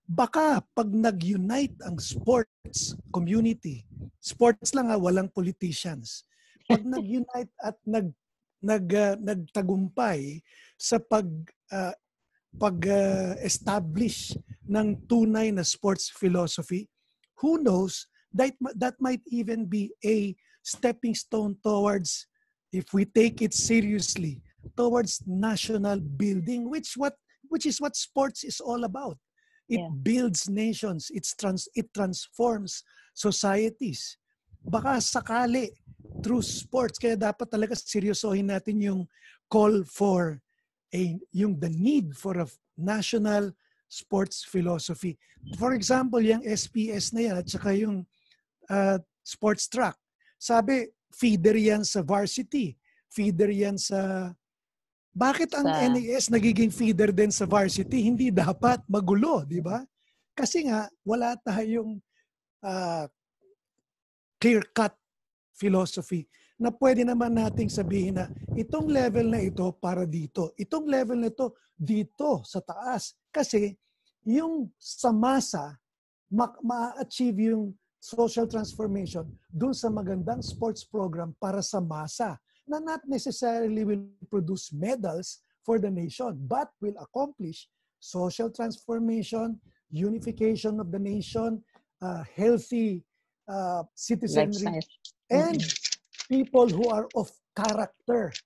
Baka pag nag-unite ang sports community, sports lang walang politicians. Pag nag-unite at nagtagumpay sa pag-establish ng tunay na sports philosophy, who knows, that might even be a stepping stone towards, if we take it seriously, towards national building, which is what sports is all about. It builds nations. It transforms societies. Baka sakali through sports, kaya dapat talaga seryosohin natin yung call for the need for a national sports philosophy. For example, yung SPS na yan at saka yung sports track. Sabi, feeder yan sa varsity. Feeder yan sa... Bakit ang NAS nagiging feeder din sa varsity? Hindi dapat magulo, di ba? Kasi nga, wala tayong clear-cut philosophy na pwede naman nating sabihin na itong level na ito para dito. Itong level na ito dito sa taas. Kasi yung sa masa, ma-achieve yung social transformation dun sa magandang sports program para sa masa na not necessarily will produce medals for the nation, but will accomplish social transformation, unification of the nation, healthy citizenry, and people who are of character.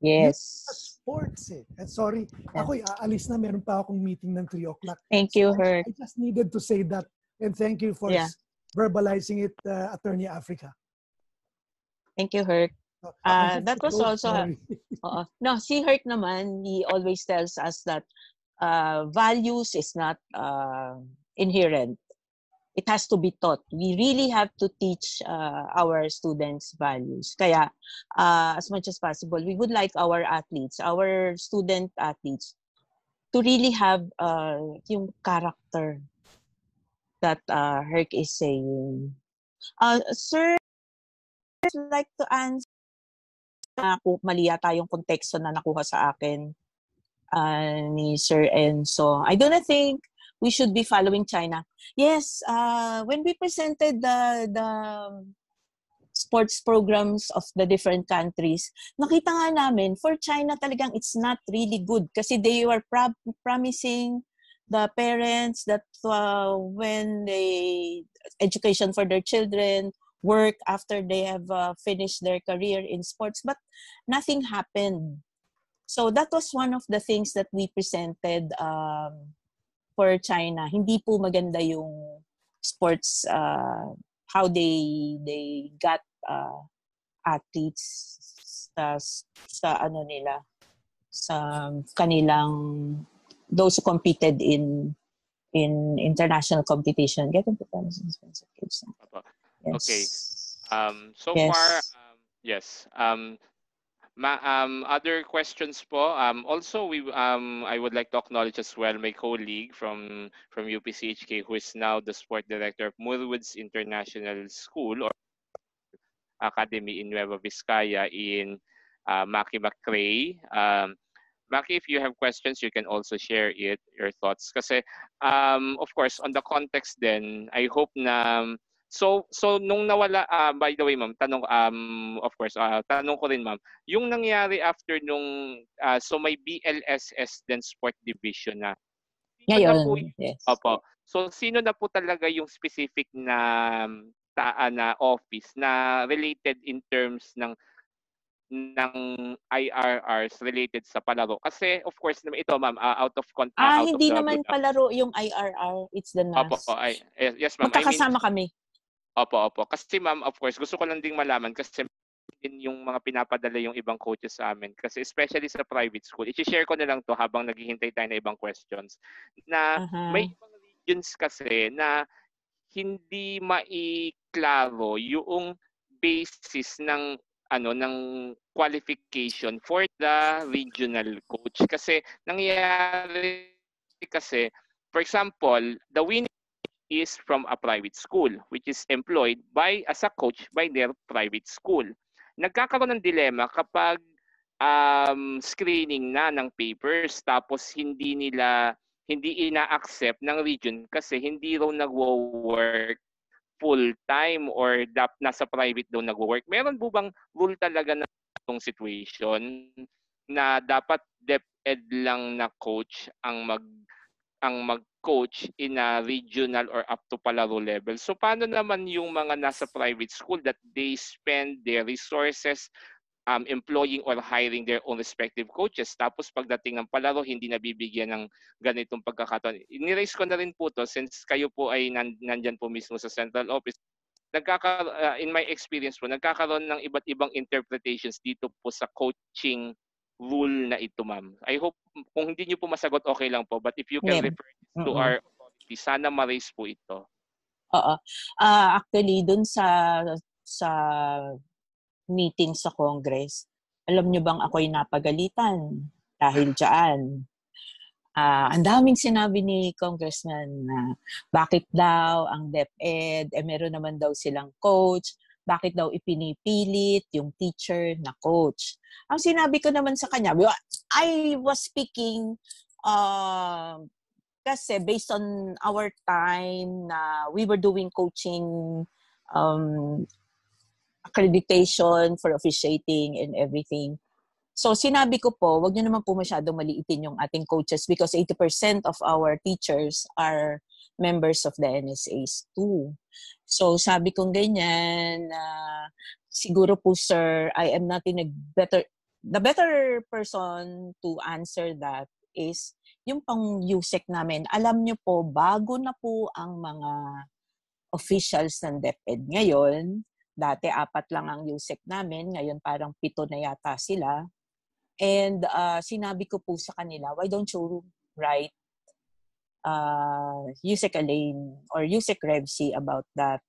Yes. Sports eh. And sorry, ako'y aalis na. Meron pa akong meeting ng 3 o'clock. Thank you, Hert. I just needed to say that. And thank you for verbalizing it, Attorney Africa. Thank you, Hert. That was also... No, si Hert naman, he always tells us that values is not inherent. It has to be taught. We really have to teach our students values. Kaya, as much as possible, we would like our athletes, our student athletes, to really have yung character that Herc is saying. Sir, I'd like to answer mali yata yung konteksto na nakuha sa akin ni Sir Enzo. I don't think we should be following China. Yes, when we presented the sports programs of the different countries, nakita nga namin, for China talagang it's not really good kasi they were promising the parents that when they education for their children, work after they have finished their career in sports, but nothing happened. So that was one of the things that we presented for China. Hindi po maganda yung sports, how they got athletes sa ano nila, sa kanilang, those who competed in international competition. Get into yes. Okay. So Yes. far, yes. Other questions po. Also, I would like to acknowledge as well my colleague from UPCHK, who is now the sport director of Moorwoods International School or Academy in Nueva Vizcaya in Maki McRae. Maki, if you have questions, you can also share your thoughts. Kasi, of course, on the context then, I hope na, so nung nawala, by the way, ma'am, tanong, of course, tanong ko rin, ma'am, yung nangyari after nung, so may BLSS then sport division na. Ngayon, yes. Opo. So, sino na po talaga yung specific na office na related in terms ng IRRs related sa palaro? Kasi of course ito ma'am, out of hindi naman palaro yung IRR, it's the NAS. Opo, yes ma'am. Magkakasama kami. Opo. Kasi ma'am, of course, gusto ko lang ding malaman kasi din yung mga pinapadala yung ibang coaches sa amin. Kasi especially sa private school, i-share ko na lang to habang naghihintay tayo ng ibang questions. Na may ibang regions kasi na hindi maiklaro yung basis ng qualification for the regional coach. Kasi nangyayari kasi, for example, the winning is from a private school which is employed as a coach by their private school. Nagkakaroon ng dilemma kapag screening na ng papers tapos hindi ina-accept ng region kasi hindi raw nagwo-work full-time or nasa private daw nagwo-work. Meron po bang rule talaga na itong situation na dapat DepEd lang na coach ang mag-coach in a regional or up to palaro level? So paano naman yung mga nasa private school that they spend their resources employing or hiring their own respective coaches. Tapos pagdating ng palaro, hindi nabibigyan ng ganitong pagkakataon. Iniraise ko na rin po to since kayo po ay nandyan po mismo sa central office. In my experience po, nagkakaroon ng iba't ibang interpretations dito po sa coaching rule na ito, ma'am. I hope kung hindi niyo po masagot, okay lang po. But if you can refer to our authority, sana ma-raise po ito. Oo. Actually, dun sa meeting sa Congress, alam nyo bang ako'y napagalitan dahil dyan? Ang daming sinabi ni Congressman na bakit daw ang DepEd, meron naman daw silang coach, bakit daw ipinipilit yung teacher na coach. Ang sinabi ko naman sa kanya, I was speaking kasi based on our time na we were doing coaching accreditation for officiating and everything. So sinabi ko po, wag niyo naman po masyadong maliitin yung ating coaches because 80% of our teachers are members of the NSAs too. So sabi kong ganyan, siguro po sir, I am not in the better person to answer that is yung pang USEC namin. Alam niyo po, bago na po ang mga officials ng DepEd ngayon. Dati 4 lang ang USEC namin, ngayon parang 7 na yata sila. And sinabi ko po sa kanila, why don't you write USEC Elaine or USEC Revsi about that?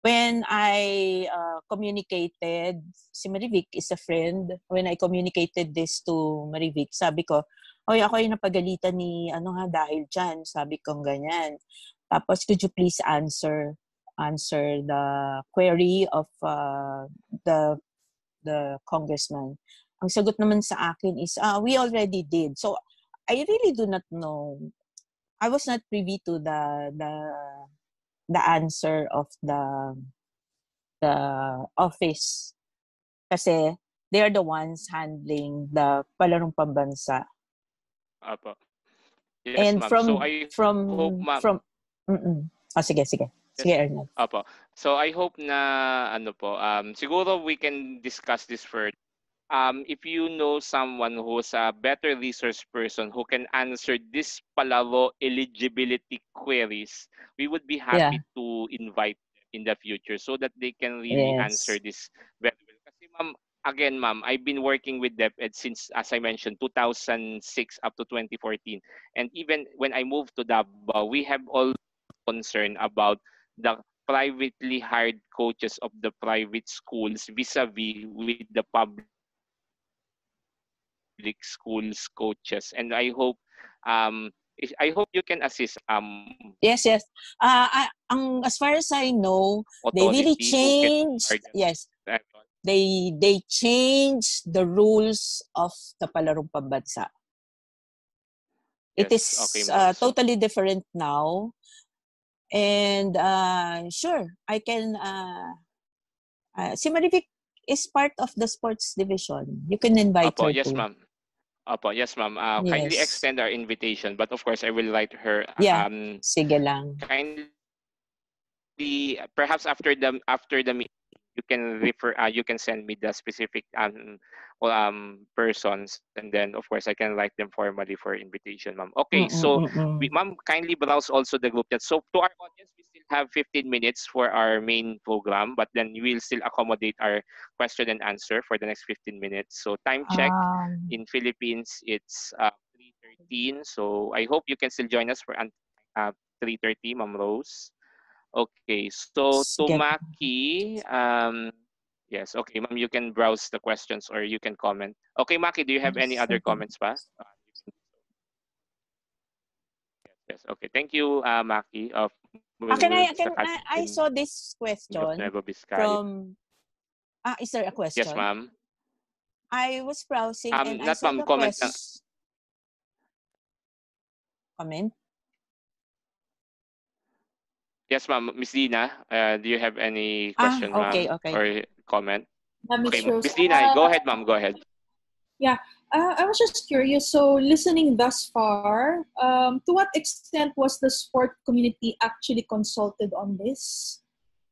When I communicated, si Marivic is a friend, when I communicated this to Marivic, sabi ko, oy, ako yung napagalitan ni dahil dyan, sabi ko ganyan. Tapos, could you please answer the query of the congressman. Ang sagot naman sa akin is, we already did. So, I really do not know I was not privy to the answer of the office kasi they are the ones handling the palarong pambansa. Apo. Yes, And ma'am. So I hope, ma'am. Sige, Yes, Ernest. apo. So I hope na siguro we can discuss this further. If you know someone who's a better resource person who can answer this palaro eligibility queries, we would be happy to invite them in the future so that they can really answer Yes. this very well. Kasi ma'am, again ma'am, I've been working with DepEd since, as I mentioned, 2006 up to 2014. And even when I moved to Davao, we have all concern about the privately hired coaches of the private schools vis-a-vis with the public schools coaches, and I hope you can assist Yes. As far as I know, they really authority who can changed. guard Yes, that. they changed the rules of the palarong pambansa. It Yes, is okay, ma'am. So, totally different now, and sure, I can. Si Marivic is part of the sports division. You can invite Apo, her yes, too. ma'am. Apo, yes, ma'am. Kindly Yes. extend our invitation, but of course, I will write her. Yeah. Sige lang. Kindly, perhaps after the meeting, you can you can send me the specific persons, and then of course I can write them formally for invitation, ma'am. Okay, so ma'am, kindly browse also the group chat. So to our audience, we still have 15 minutes for our main program, but then we will still accommodate our question and answer for the next 15 minutes. So time check in Philippines, it's 3:13. So I hope you can still join us for 3:30, Ma'am Rose. Okay, so to Sige. Maki, yes, okay, ma'am, you can browse the questions or you can comment. Okay, Maki, do you have any other comments pa? Yes, okay. Thank you, Maki. I saw this question from. Is there a question? Yes, ma'am. I was browsing and I not saw ma'am, the comment. Comment? Yes, ma'am. Miss Dina, do you have any question, okay. ma'am, or comment? Miss Okay, Rose. Miss Dina, go ahead, ma'am. Go ahead. Yeah, I was just curious. So, listening thus far, to what extent was the sport community actually consulted on this?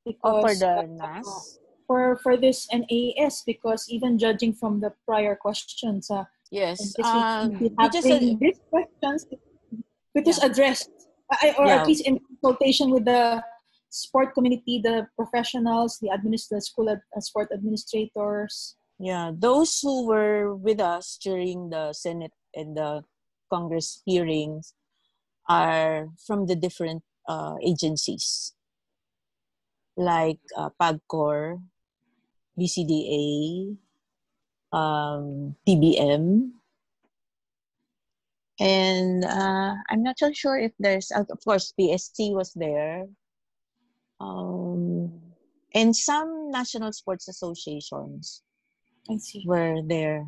Because for the NAS? For this NAS, because even judging from the prior questions, yes, these questions, it was addressed, at least in consultation with the sport community, the professionals, the school sport administrators. Yeah, those who were with us during the Senate and the Congress hearings are from the different agencies like PAGCOR, BCDA, TBM, and I'm not so sure if there's, of course, PSC was there, and some national sports associations were there.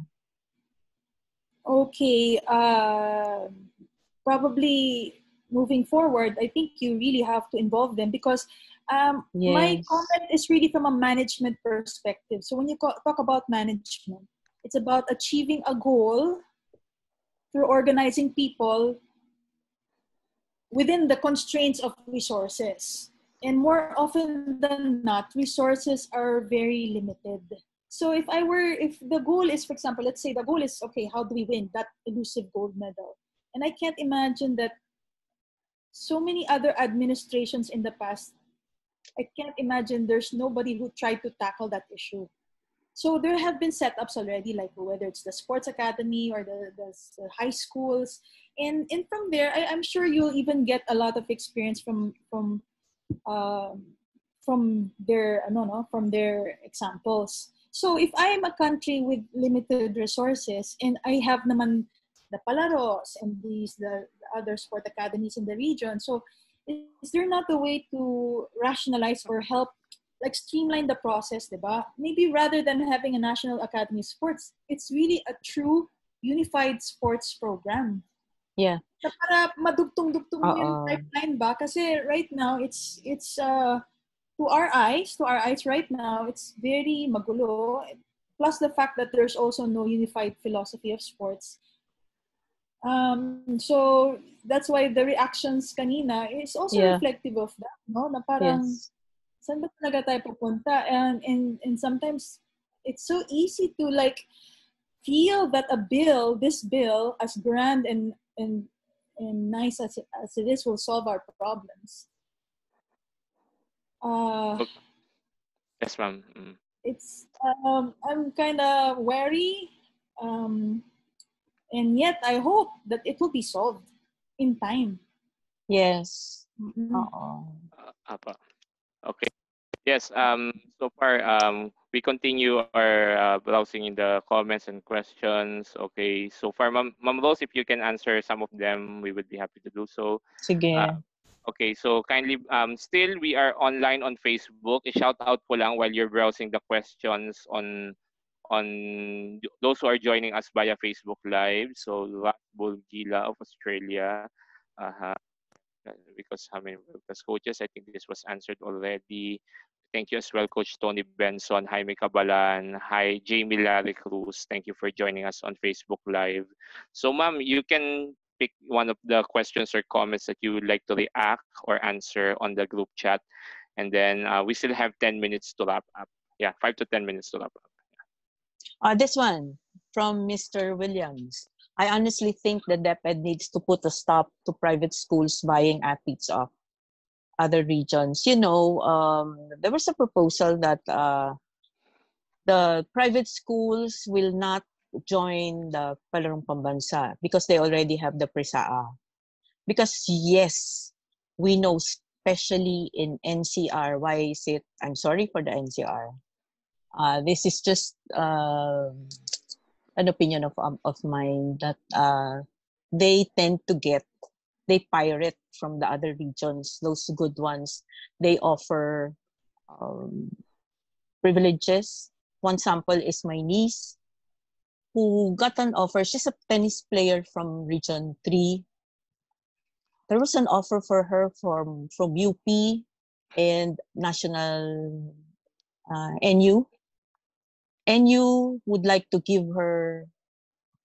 Okay, probably moving forward, I think you really have to involve them because my comment is really from a management perspective. So when you talk about management, it's about achieving a goal through organizing people within the constraints of resources. And more often than not, resources are very limited. So if the goal is, for example, let's say the goal is, okay, how do we win that elusive gold medal? And I can't imagine that so many other administrations in the past, I can't imagine there's nobody who tried to tackle that issue. So there have been setups already, like whether it's the sports academy or the high schools. And from there, I'm sure you'll even get a lot of experience from their examples. So if I am a country with limited resources and I have naman the Palaros and the other sport academies in the region, so is there not a way to rationalize or help, like streamline the process, diba? Maybe rather than having a National Academy of Sports, it's really a true unified sports program. Yeah. Na para madugtong-dugtong mo yung Oo. pipeline ba? Kasi right now, it's to our eyes right now, it's very magulo. Plus the fact that there's also no unified philosophy of sports. So that's why the reactions kanina is also Yeah. reflective of that, no? Na parang, Yes. saan ba talaga tayo pupunta? And sometimes it's so easy to like feel that this bill, as grand and nice as it is, will solve our problems. Yes, ma'am. Mm. It's I'm kind of wary, and yet I hope that it will be solved in time. Yes. Mm-mm. Oo. Apa. Okay. Yes. So far, we continue our browsing in the comments and questions. Okay. So far, Ma'am Rose, if you can answer some of them, we would be happy to do so. Sige. Okay, so kindly, still we are online on Facebook. I-shout out po lang while you're browsing the questions on those who are joining us via Facebook Live. So Rat Bulgila of Australia, because how many as coaches? I think this was answered already. Thank you as well, Coach Tony Benson, Jaime Cabalan, hi Jamie Larry Cruz. Thank you for joining us on Facebook Live. So, ma'am, you can pick one of the questions or comments that you would like to react or answer on the group chat, and then we still have 10 minutes to wrap up. Yeah, 5 to 10 minutes to wrap up. This one from Mr. Williams. I honestly think the DepEd needs to put a stop to private schools buying athletes off other regions. You know, there was a proposal that the private schools will not join the Palarong Pambansa because they already have the PRISAA. Because yes, we know, especially in NCR, why is it, I'm sorry for the NCR. This is just an opinion of mine that they tend to they pirate from the other regions, those good ones. They offer privileges. One sample is my niece, who got an offer. She's a tennis player from Region 3. There was an offer for her from UP and National NU. NU would like to give her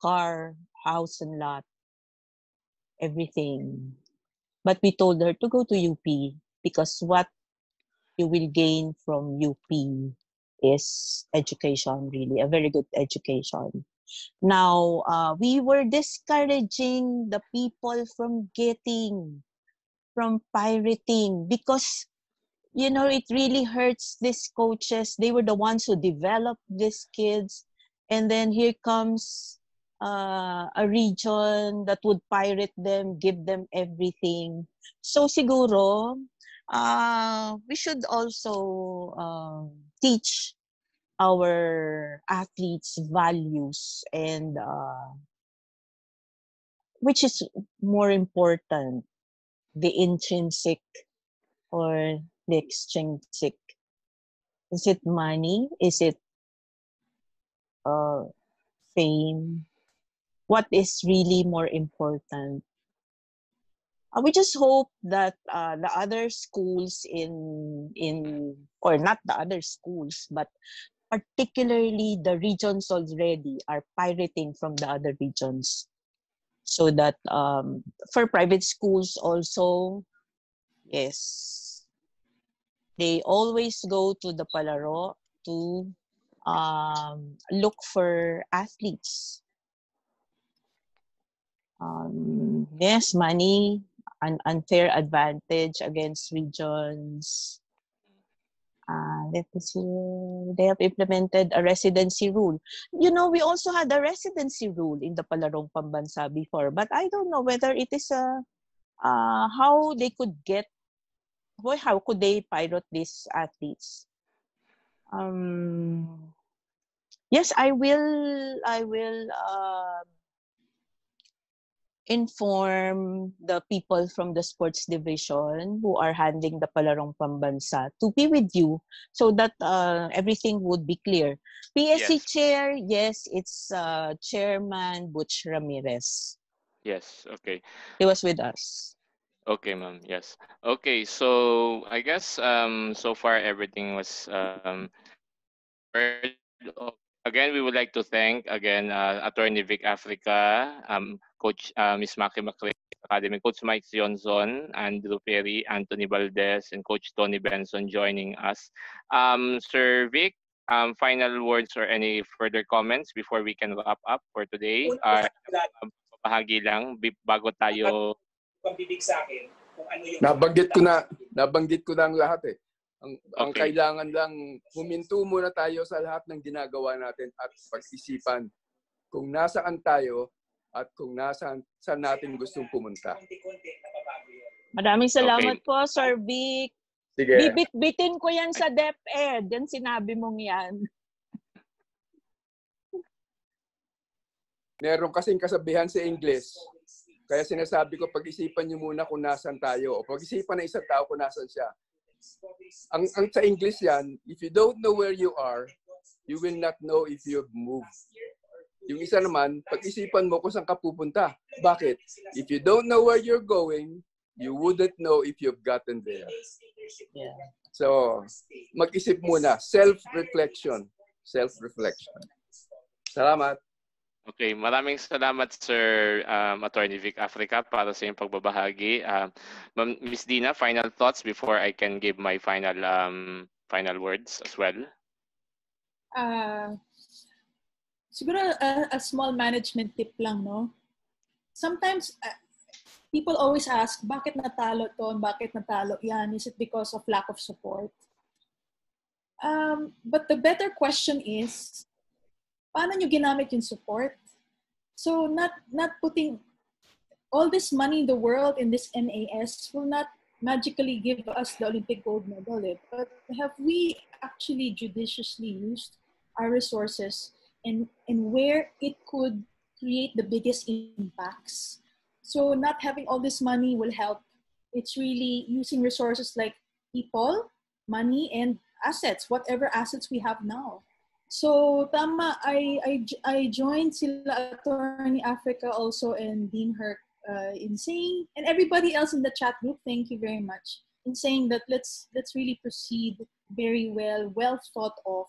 car, house, and lot, everything. But we told her to go to UP because what you will gain from UP is education, really, a very good education. Now, we were discouraging the people from pirating because, you know, it really hurts these coaches. They were the ones who developed these kids. And then here comes a region that would pirate them, give them everything. So siguro, we should also teach our athletes values and which is more important, the intrinsic or the extrinsic. Is it money? Is it fame? What is really more important? We just hope that the other schools or not the other schools, but particularly the regions already are pirating from the other regions. So that for private schools also, yes, they always go to the Palaro to look for athletes. Yes, money, an unfair advantage against regions. Let me see. They have implemented a residency rule. You know, we also had a residency rule in the Palarong Pambansa before, but I don't know whether it is how they could get. Boy, how could they pirate these athletes? Yes, I will inform the people from the sports division who are handling the Palarong Pambansa to be with you so that everything would be clear. PSC Yes. chair, yes, it's Chairman Butch Ramirez. Yes. Okay. He was with us. Okay, ma'am. Yes. Okay. So I guess so far everything was heard. Again, we would like to thank again Attorney Vic Africa, Coach Miss Maki Macrae Academy, Coach Mike Johnson, Andrew Perry, Anthony Valdez, and Coach Tony Benson joining us. Sir Vic, final words or any further comments before we can wrap up for today? Bahagi lang bago tayo pambibig sa akin kung ano yung nabanggit ko na ang lahat eh. Ang Okay. kailangan lang huminto muna tayo sa lahat ng ginagawa natin at pag-isipan kung nasaan tayo at kung saan natin gustong pumunta. konti-konti nababago yun. Maraming salamat po, Sir Vic. Sige. Bibit-bitin ko yan sa DepEd. Yan sinabi mong yan. Meron kasing kasabihan sa English. Kaya sinasabi ko, pag-isipan niyo muna kung nasaan tayo. O pag-isipan ng isang tao kung nasaan siya. Ang sa English yan, if you don't know where you are, you will not know if you've moved. Yung isa naman, pag-isipan mo kung saan ka pupunta. Bakit? If you don't know where you're going, you wouldn't know if you've gotten there. Yeah. So, mag-isip muna. Self-reflection. Self-reflection. Salamat. Okay, maraming salamat Sir Attorney Vic Africa para sa iyong pagbabahagi. Miss Dina, final thoughts before I can give my final words as well. Siguro a small management tip lang, no? Sometimes people always ask, bakit natalo to? Bakit natalo yan? Is it because of lack of support? But the better question is, paano nyo ginamit yung support? So not putting all this money in the world in this NAS will not magically give us the Olympic gold medal. But have we actually judiciously used our resources and where it could create the biggest impacts? So not having all this money will help. It's really using resources like people, money, and assets, whatever assets we have now. So tama, I joined sila Attorney Africa also and Dean Herc in saying, and everybody else in the chat group, thank you very much, in saying that let's really proceed very well thought of,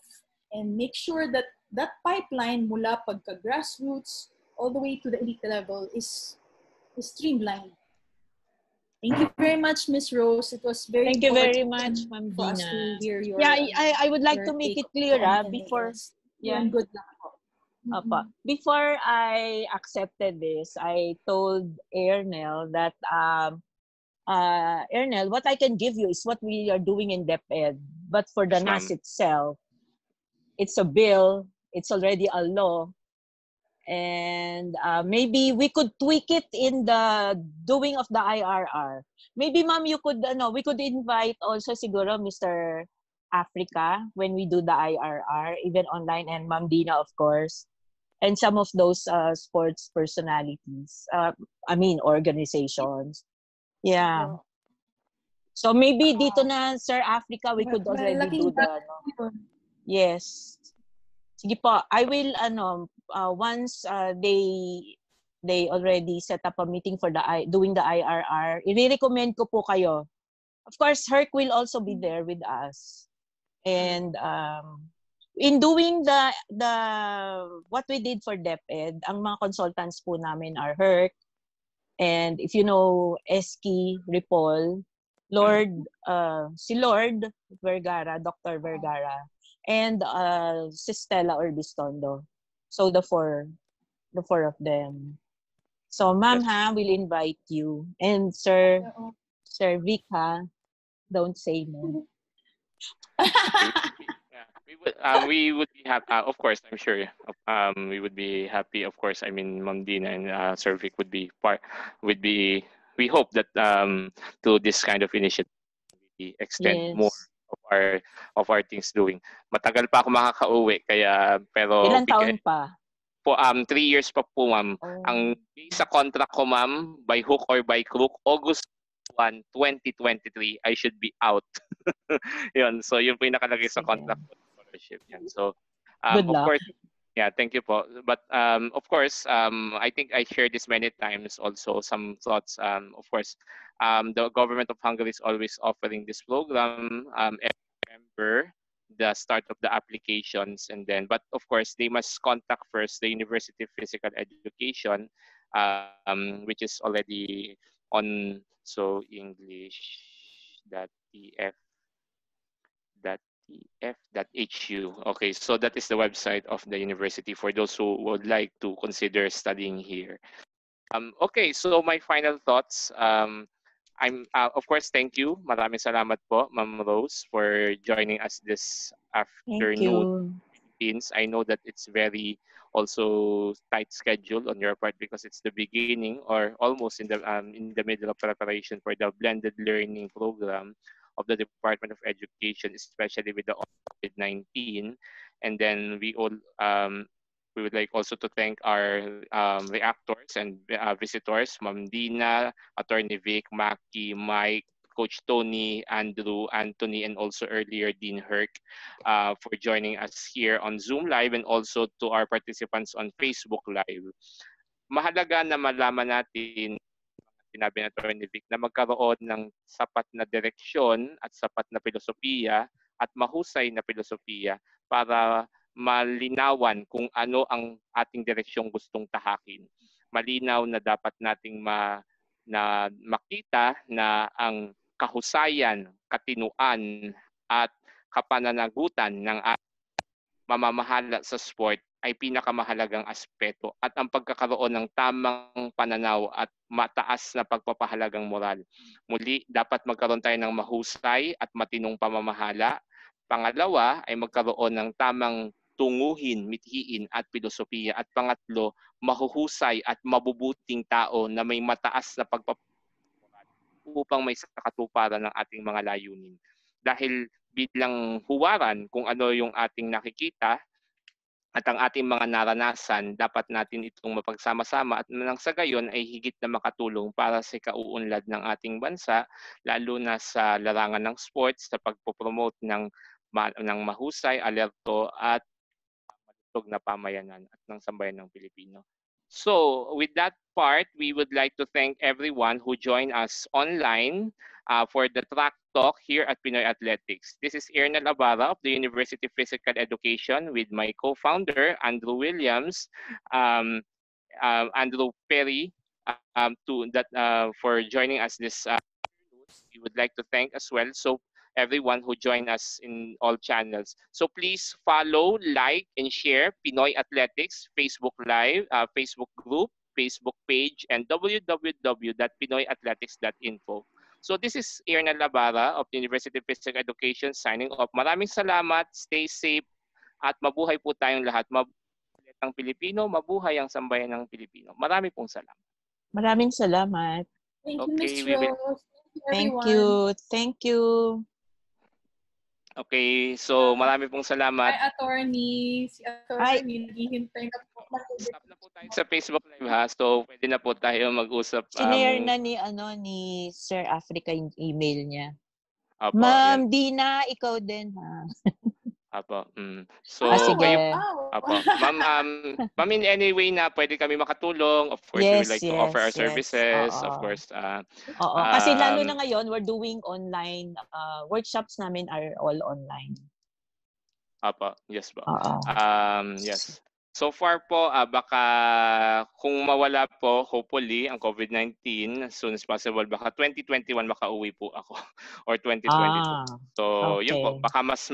and make sure that that pipeline mula pagka grassroots all the way to the elite level is streamlined. Thank you very much, Ms. Rose. It was very Thank you very important much, Ma'am for us Dina. to hear your Yeah, I would like to your make take it clear on before NAS. yeah. And good luck po. Apa. Before I accepted this, I told Ernel that Ernel, what I can give you is what we are doing in DepEd. But for the Yes, ma'am. NAS itself, it's a bill, it's already a law. And maybe we could tweak it in the doing of the IRR. Maybe, ma'am, you could, we could invite also siguro Mr. Africa when we do the IRR, even online, and Ma'am Dina, of course, and some of those sports personalities. Organizations. Yeah. So maybe dito na, Sir Africa, we could already do the, yes. Sige po, I will, once they already set up a meeting for doing the IRR, i-recommend ko po kayo. Of course, Herc will also be there with us. And in doing the what we did for DepEd, ang mga consultants po namin are Herc, and if you know Eski Ripoll, si Lord Vergara, Dr. Vergara, and si Stella Orbistondo. So the four of them. So ma'am will invite you, and Sir Vic don't say no. We would be happy. Of course, I'm sure. We would be happy. Of course, I mean, Ma'am Dina and Sir Vic would be part. We hope that to this kind of initiative, we extend more of our things doing. Matagal pa ako makakauwi, pero ilang taon pa? Po 3 years pa po, ma'am. Ang sa contract ko, ma'am, by hook or by crook, August 1, 2023, I should be out. Yun. So, yun po yung nakalagay sa contract scholarship. Yan. So, of course, Yeah, thank you po. But of course, I think I shared this many times also, some thoughts. Of course, the government of Hungary is always offering this program every November, the start of the applications, and then, but of course, they must contact first the University of Physical Education, which is already on, so English.tf tf.hu. Okay, so that is the website of the university for those who would like to consider studying here. Okay, so my final thoughts. Of course, thank you. Maraming salamat po, Ma'am Rose, for joining us this Thank afternoon. you. I know that it's very also tight schedule on your part because it's the beginning or almost in the middle of preparation for the blended learning program of the Department of Education, especially with the COVID-19. And then we would like also to thank our reactors and visitors, Ma'am Dina, Attorney Vic, Maki, Mike, Coach Tony, Andrew, Anthony, and also earlier Dean Herc for joining us here on Zoom Live, and also to our participants on Facebook Live. Mahalaga na malaman natin, sinabi ng Attorney Vic, na magkaroon ng sapat na direksyon at sapat na filosofiya at mahusay na filosofiya para malinawan kung ano ang ating direksyong gustong tahakin. Malinaw na dapat nating makita na ang kahusayan, katinuan at kapananagutan ng mamamahala sa sport ay pinakamahalagang aspeto, at ang pagkakaroon ng tamang pananaw at mataas na pagpapahalagang moral. Muli, dapat magkaroon tayo ng mahusay at matinong pamamahala. Pangalawa ay magkaroon ng tamang tunguhin, mithiin at filosofiya. At pangatlo, mahuhusay at mabubuting tao na may mataas na pagpapahalaga upang may katuparan ng ating mga layunin. Dahil bilang huwaran kung ano yung ating nakikita at ang ating mga naranasan, dapat natin itong mapagsama-sama at nang sa gayon ay higit na makatulong para sa kauunlad ng ating bansa, lalo na sa larangan ng sports, sa pagpopromote ng mahusay, alerto at malusog na pamayanan at ng sambayan ng Pilipino. So with that part, we would like to thank everyone who joined us online for the track talk here at Pinoy Athletics. This is Ernel Abara of the University of Physical Education with my co-founder, Andrew Williams, Andrew Perry, for joining us this afternoon. We would like to thank as well everyone who joined us in all channels. So please follow, like, and share Pinoy Athletics Facebook Live, Facebook group, Facebook page, and www.pinoyathletics.info. So this is Ernel Labara of the University of Physical Education signing off. Maraming salamat, stay safe, at mabuhay po tayong lahat. Mabuhay ang Pilipino, mabuhay ang sambayan ng Pilipino. Marami pong salamat. Maraming salamat. Thank you, Okay, Ms. Rose. Thank you. Thank you. Okay, so marami pong salamat. Hi, attorney. Si attorney, naghihintay na po. Stop na po tayo sa Facebook Live ha. So pwede na po tayo mag-usap. Sinare na ni Sir Africa yung email niya. Apo, Ma'am Dina, ikaw din ha. Apo. So sige. kayo, apo. Ma'am, in any way na pwede kami makatulong, of course we would like to offer our services, of course. Oo, kasi lalo na ngayon we're doing online workshops namin are all online. Apo, yes po. Yes. So far po, baka kung mawala po, hopefully, ang COVID-19, as soon as possible, baka 2021 makauwi po ako or 2022. So, yun po. Baka mas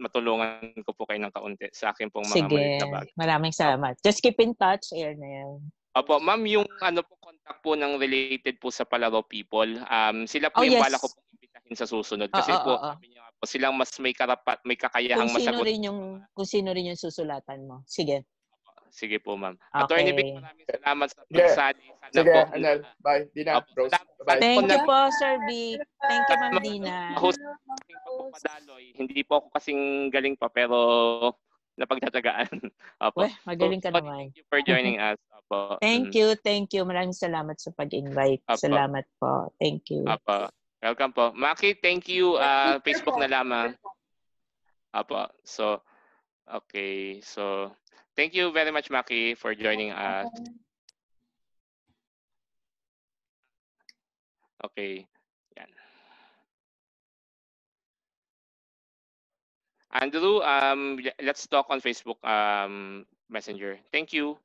matulungan ko po kayo ng kaunti sa akin pong mga maliit na bagay. Maraming salamat. Just keep in touch, Ernel. Opo, ma'am, yung contact po ng related po sa Palaro People, sila po yung bala ko pong imbitahin sa susunod. Kasi sabi niya po, silang mas may kakayahang masagot. Kung sino rin yung susulatan mo. Sige. Sige po, ma'am. Attorney Vic, maraming salamat sa pagsali. Sige, Anel. Bye. Dina, Rose. Bye. Thank you po, Sir Vic. Thank you, Ma'am Dina. Hindi po ako kasing galing pa, pero napagtatagaan. Opo. Magaling ka naman. Thank you for joining us. Opo. Thank you. Maraming salamat sa pag-invite. Salamat po. Thank you. Opo. Welcome po. Maki, thank you. Facebook na lamang. Opo. So, okay. So, Thank you very much, Maki, for joining us. Okay. Yan. Andrew, let's talk on Facebook Messenger. Thank you.